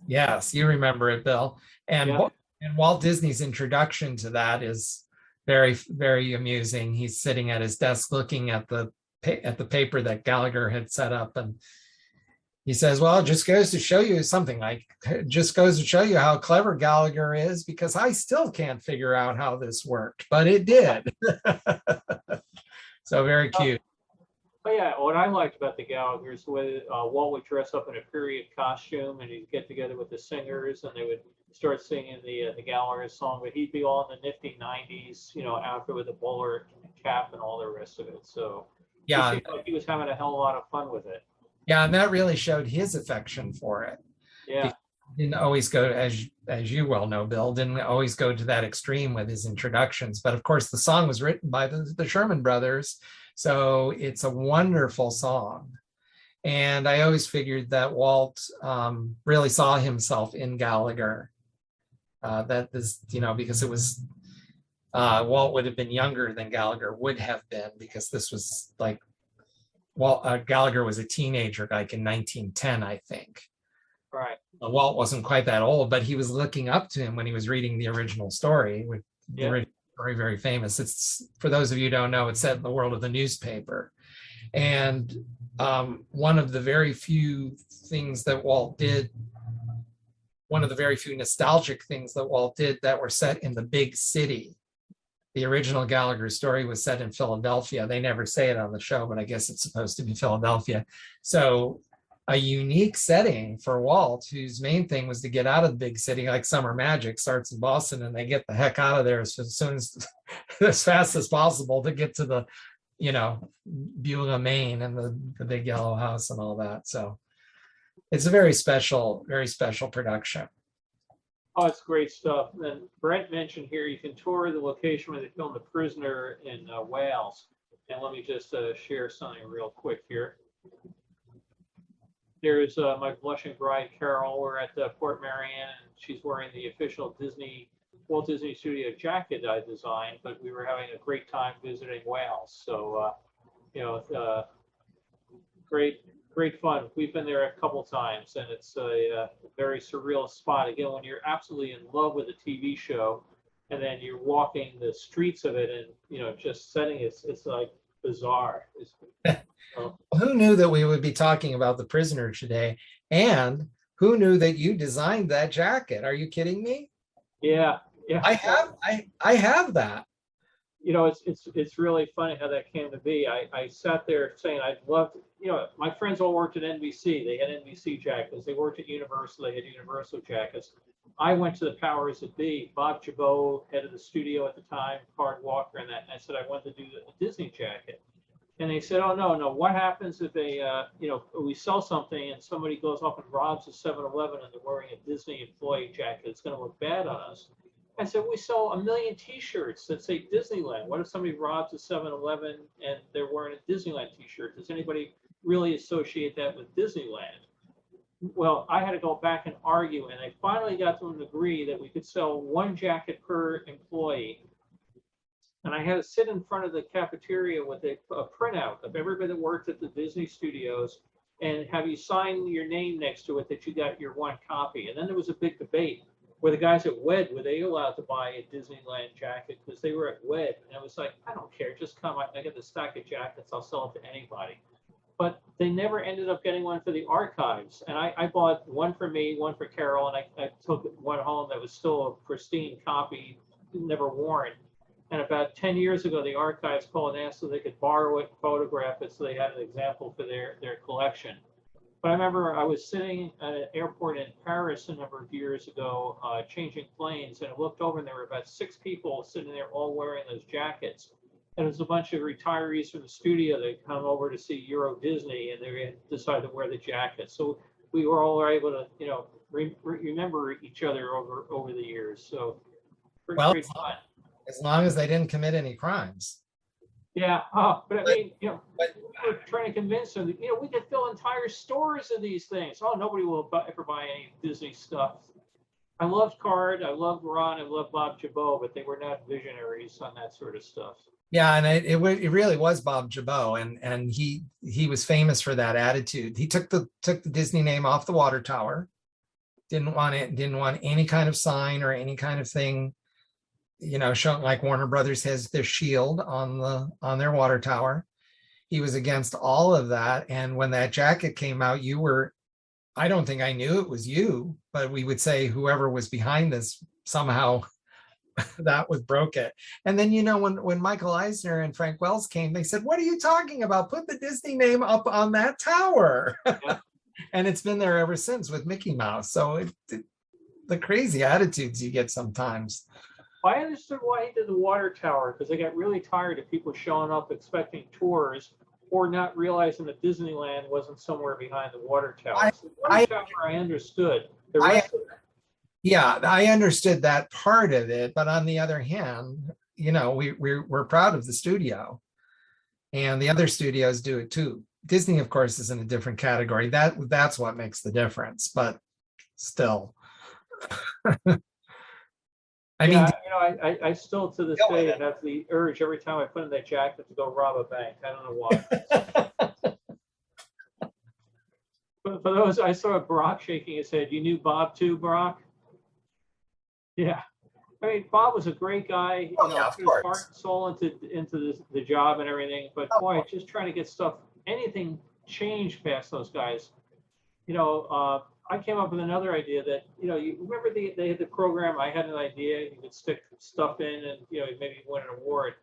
Yes, you remember it, Bill. And Walt Disney's introduction to that is very, very amusing. He's sitting at his desk looking at the at the paper that Gallagher had set up, and he says, well, it just goes to show you something like, it just goes to show you how clever Gallagher is, because I still can't figure out how this worked, but it did. So very cute. But yeah, what I liked about the Gallaghers was Walt would dress up in a period costume, and he'd get together with the singers, and they would start singing the Gallagher song. But he'd be all in the nifty '90s, outfit with a bowler cap and all the rest of it. So Yeah, it seemed like he was having a hell of a lot of fun with it. yeah, and that really showed his affection for it. Yeah. He didn't always go, as you well know, Bill, didn't always go to that extreme with his introductions. But of course, the song was written by the Sherman Brothers, so it's a wonderful song. And I always figured that Walt really saw himself in Gallagher. That is, because it was Walt would have been younger than Gallagher would have been, because this was like, Gallagher was a teenager, like in 1910, I think. Right. Walt wasn't quite that old, but he was looking up to him when he was reading the original story, which very, very famous. It's, for those of you who don't know, it's set in the world of the newspaper. And one of the very few things that Walt did, one of the very few nostalgic things that Walt did that were set in the big city. The original Gallagher story was set in Philadelphia. They never say it on the show, but I guess it's supposed to be Philadelphia. So a unique setting for Walt, whose main thing was to get out of the big city, like Summer Magic starts in Boston, and they get the heck out of there as soon as fast as possible to get to the, Beulah, Maine, and the big yellow house and all that. So it's a very special production. Oh, it's great stuff. And Brent mentioned here, you can tour the location where they filmed The Prisoner in Wales. And let me just share something real quick here. There's my blushing bride, Carol. We're at Port Marianne, and she's wearing the official Walt Disney Studio jacket I designed, but we were having a great time visiting Wales. So, great fun. We've been there a couple times, and it's a very surreal spot. Again, when you're absolutely in love with a TV show, and then you're walking the streets of it, and just setting it's like bizarre. Who knew that we would be talking about The Prisoner today? And who knew that you designed that jacket? Are you kidding me? Yeah. I have that. It's really funny how that came to be. I sat there saying I'd love to, my friends all worked at NBC. They had NBC jackets. They worked at Universal. They had Universal jackets. I went to the powers that be. Bob Jabot, head of the studio at the time, Card Walker, and that. And I said I wanted to do a Disney jacket. And they said, oh, no. What happens if we sell something and somebody goes off and robs a 7-Eleven and they're wearing a Disney employee jacket? It's going to look bad on us. I said, we sell 1 million T-shirts that say Disneyland. What if somebody robs a 7-Eleven and they're wearing a Disneyland T-shirt? Does anybody really associate that with Disneyland? Well, I had to go back and argue, and I finally got to an agree that we could sell 1 jacket per employee. And I had to sit in front of the cafeteria with a printout of everybody that worked at the Disney studios and have you sign your name next to it that you got your 1 copy. And then there was a big debate where the guys at WED, were they allowed to buy a Disneyland jacket because they were at WED? And I was like, I don't care, just come. I got the stack of jackets, I'll sell it to anybody. But they never ended up getting one for the archives. And I bought 1 for me, 1 for Carol, and I took 1 home that was still a pristine copy, never worn. And about 10 years ago, the archives called and asked if they could borrow it, photograph it, so they had an example for their collection. But I remember I was sitting at an airport in Paris a number of years ago, changing planes, and I looked over and there were about 6 people sitting there all wearing those jackets. And it was a bunch of retirees from the studio that come over to see Euro Disney, and they decided to wear the jacket. So we were all able to, remember each other over the years. So great fun. As long as they didn't commit any crimes. Yeah, but I mean, we're trying to convince them that, we could fill entire stores of these things. Oh, nobody will ever buy any Disney stuff. I loved Card, I loved Ron, I loved Bob Jabot, but they were not visionaries on that sort of stuff. Yeah, and it really was Bob Jabot, and he was famous for that attitude. He took the Disney name off the water tower. Didn't want any kind of sign or any kind of thing, showing, like Warner Brothers has their shield on their water tower. he was against all of that. And when that jacket came out, you were, I don't think I knew it was you, but we would say whoever was behind this somehow that was broke it. And then, when Michael Eisner and Frank Wells came, they said, what are you talking about? Put the Disney name up on that tower. Yeah. And it's been there ever since with Mickey Mouse. So the crazy attitudes you get sometimes. I understood why he did the water tower, because they got really tired of people showing up expecting tours or not realizing that Disneyland wasn't somewhere behind the water tower. So the water tower I understood. The rest of it, yeah, I understood that part of it, but on the other hand, we're proud of the studio, and the other studios do it too. Disney, of course, is in a different category. That's what makes the difference, but still. I still to this day have the urge every time I put in that jacket to go rob a bank. I don't know why. But for those, I saw Brock shaking his head. You knew Bob too, Brock? Yeah. I mean, Bob was a great guy. Put his heart and soul into the job and everything. But boy, just trying to get anything changed past those guys. I came up with another idea that, you remember they had the program, I had an idea, you could stick stuff in and, maybe win an award.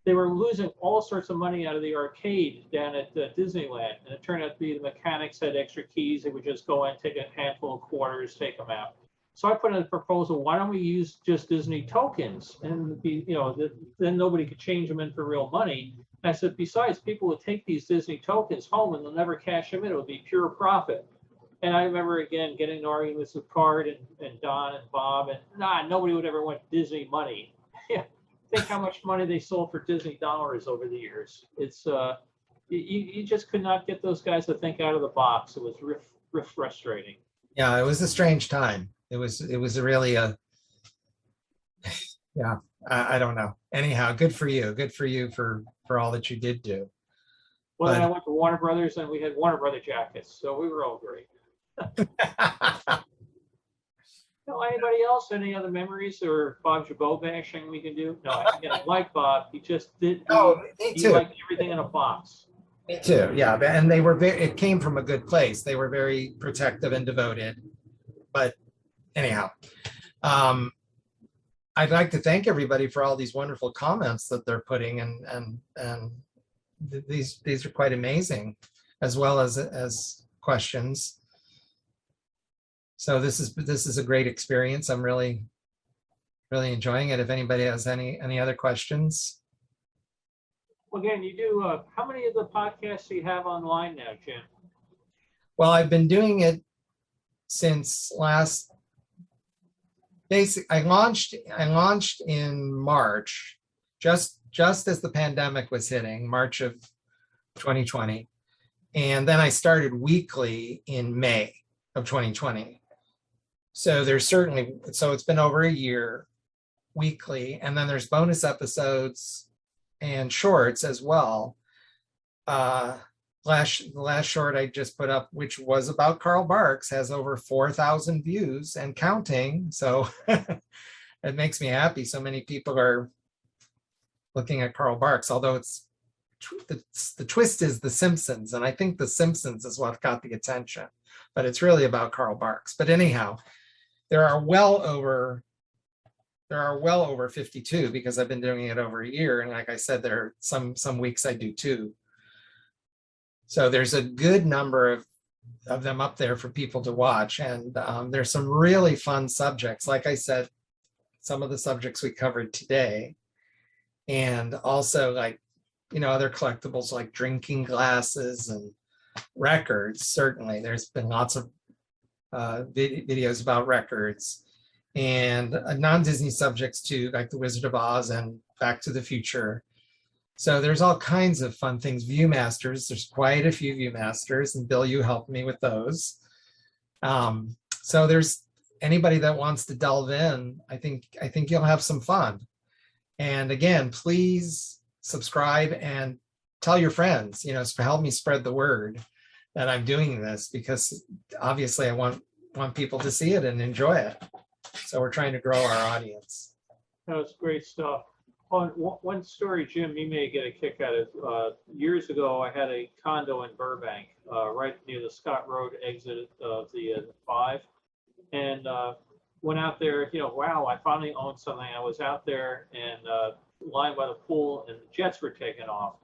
They were losing all sorts of money out of the arcade down at Disneyland. And it turned out to be the mechanics had extra keys. They would just go in, take a handful of quarters, take them out. So I put in a proposal, why don't we use just Disney tokens? And, then nobody could change them in for real money. And I said, besides, people would take these Disney tokens home and they'll never cash them in. It would be pure profit. And I remember, again, getting in arguments with Card and Don and Bob. And nobody would ever want Disney money. Think how much money they sold for Disney dollars over the years. It's you just could not get those guys to think out of the box. It was frustrating. Yeah, it was a strange time. It was really I don't know. Anyhow, good for you. Good for you for all that you did do. Well, then I went to Warner Brothers and we had Warner Brother jackets. So we were all great. Anybody else? Any other memories or Bob Jabot bashing we can do? No, I like Bob. He just did. Me too. He liked everything in a box. Me too. Yeah, and they were it came from a good place. They were very protective and devoted. But anyhow, I'd like to thank everybody for all these wonderful comments that they're putting, and these are quite amazing, as well as questions. So this is a great experience. I'm really enjoying it. If anybody has any other questions. Well, again, you do. How many of the podcasts do you have online now, Jim? Well, I've been doing it since I launched in March, just as the pandemic was hitting, March of 2020. And then I started weekly in May of 2020. So it's been over a year weekly. And then there's bonus episodes and shorts as well. The last short I just put up, which was about Carl Barks, has over 4,000 views and counting. So it makes me happy. So many people are looking at Carl Barks, although the twist is The Simpsons. And I think The Simpsons is what got the attention, but it's really about Carl Barks. But anyhow, there are well over 52 because I've been doing it over a year. And like I said, there are some weeks I do 2. So there's a good number of them up there for people to watch. And there's some really fun subjects. Like I said, some of the subjects we covered today, and also other collectibles like drinking glasses and records. Certainly there's been lots of videos about records, and non-Disney subjects too, like The Wizard of Oz and Back to the Future. So there's all kinds of fun things. Viewmasters, there's quite a few Viewmasters, and Bill, you helped me with those. So there's anybody that wants to delve in, I think you'll have some fun. And again, please subscribe and tell your friends, help me spread the word that I'm doing this, because obviously I want people to see it and enjoy it. So we're trying to grow our audience. That was great stuff. On one story, Jim, you may get a kick out of. Years ago, I had a condo in Burbank, right near the Scott Road exit of the 5, and went out there. Wow, I finally owned something. I was out there and lying by the pool, and the jets were taking off.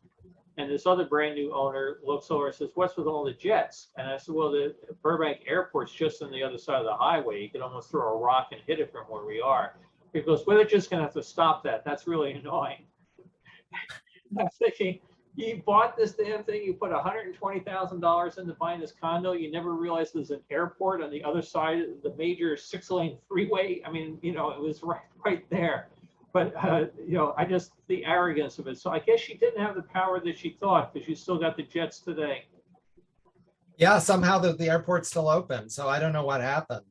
And this other brand new owner looks over and says, "What's with all the jets?" And I said, "Well, the Burbank Airport's just on the other side of the highway. You could almost throw a rock and hit it from where we are." He goes, "Well, they're just going to have to stop that. That's really annoying." I'm thinking, you bought this damn thing, you put $120,000 into buying this condo, you never realized there's an airport on the other side of the major 6-lane freeway. I mean, it was right there. But, I just, the arrogance of it. So I guess she didn't have the power that she thought, because she still got the jets today. Yeah, somehow the airport's still open, so I don't know what happened.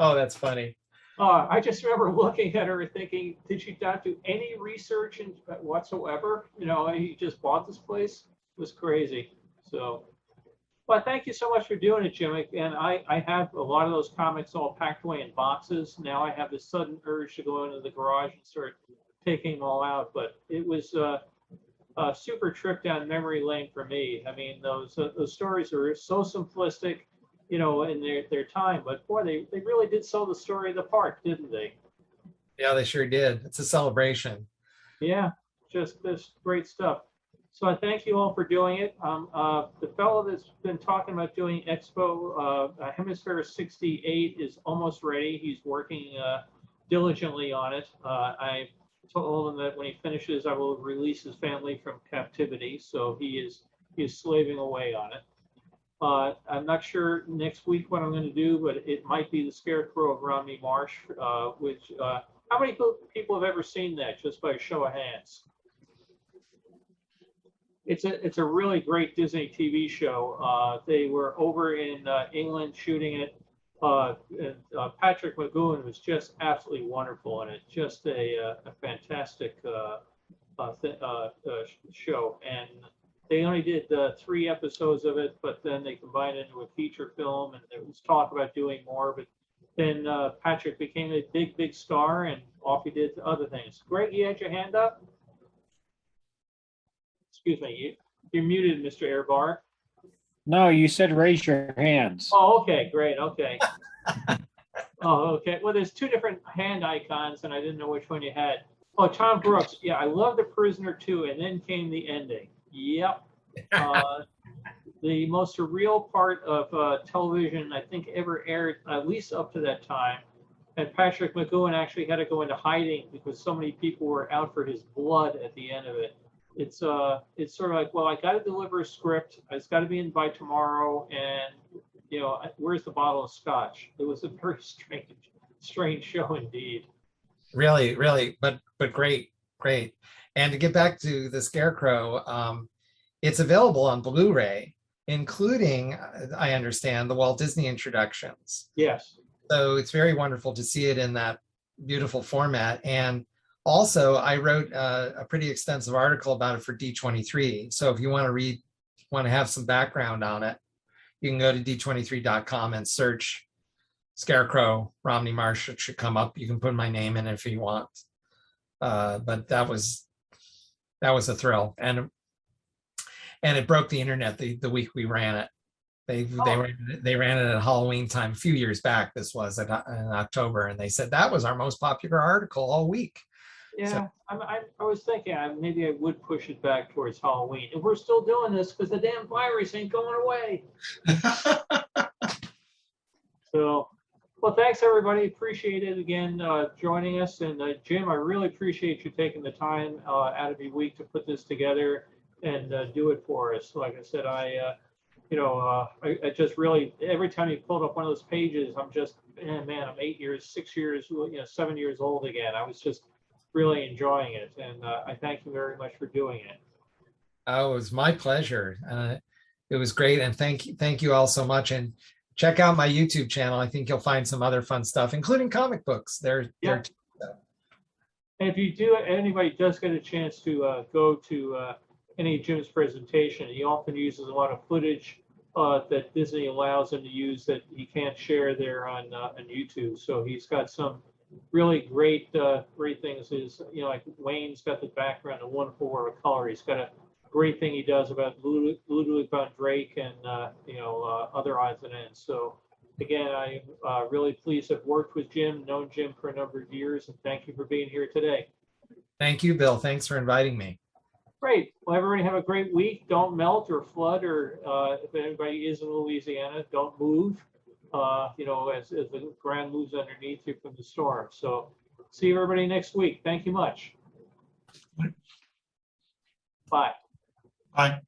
Oh, that's funny. I just remember looking at her and thinking, did she not do any research whatsoever? You just bought this place? It was crazy. So, well, thank you so much for doing it, Jim. And I have a lot of those comics all packed away in boxes. Now I have this sudden urge to go into the garage and start taking them all out. But it was a super trip down memory lane for me. I mean, those stories are so simplistic, in their time. But boy, they really did sell the story of the park, didn't they? Yeah, they sure did. It's a celebration. Yeah, just this great stuff. So I thank you all for doing it. The fellow that's been talking about doing Expo Hemisphere 68 is almost ready. He's working diligently on it. I told him that when he finishes, I will release his family from captivity. So he is slaving away on it. I'm not sure next week what I'm going to do, but it might be the Scarecrow of Romney Marsh, which, how many people have ever seen that, just by a show of hands? It's a really great Disney TV show. They were over in England shooting it. And Patrick McGowan was just absolutely wonderful in it. Just a fantastic show. And they only did 3 episodes of it, but then they combined it into a feature film, and there was talk about doing more. But then Patrick became a big star, and off he did to other things. Greg, you had your hand up? Excuse me, you're muted, Mr. Airbar. No, you said raise your hands. Oh, okay, great, okay. Oh, okay. Well, there's 2 different hand icons, and I didn't know which one you had. Oh, Tom Brooks. Yeah, I love The Prisoner too, and then came the ending. Yep. The most surreal part of television I think ever aired, at least up to that time. And Patrick McGowan actually had to go into hiding because so many people were out for his blood at the end of it. It's sort of like, well, I got to deliver a script. It's got to be in by tomorrow, and where's the bottle of scotch? It was a very strange show indeed. Really, but great. And to get back to the Scarecrow, it's available on Blu-ray, including, I understand, the Walt Disney introductions. Yes. So it's very wonderful to see it in that beautiful format. And also, I wrote a pretty extensive article about it for D23. So if you want to have some background on it, you can go to d23.com and search Scarecrow Romney Marsh. It should come up. You can put my name in if you want. But that was a thrill, and it broke the internet the week we ran it. They ran it at Halloween time a few years back. This was in October, and they said that was our most popular article all week. Yeah, So, I was thinking maybe I would push it back towards Halloween. And we're still doing this because the damn virus ain't going away. So, well, thanks everybody. Appreciate it again joining us. And Jim, I really appreciate you taking the time out of your week to put this together and do it for us. Like I said, I just really, every time you pulled up one of those pages, I'm just, man, I'm 8 years, 6 years, 7 years old again. I was just really enjoying it, and I thank you very much for doing it. oh, it was my pleasure. It was great, and thank you all so much. And check out my YouTube channel. I think you'll find some other fun stuff, including comic books. And if you do, anybody does get a chance to go to any of Jim's presentation, he often uses a lot of footage that Disney allows him to use that he can't share there on YouTube. So he's got some really great things is, you know, like Wayne's got the background, a wonderful work of color. He's got a great thing he does about Ludwig von Drake and, other odds and ends. So again, I'm really pleased to have worked with Jim, known Jim for a number of years, and thank you for being here today. Thank you, Bill. Thanks for inviting me. Great. Well, everybody have a great week. Don't melt or flood, or if anybody is in Louisiana, don't move, as the ground moves underneath you from the storm. So see everybody next week. Thank you much. Bye. Bye.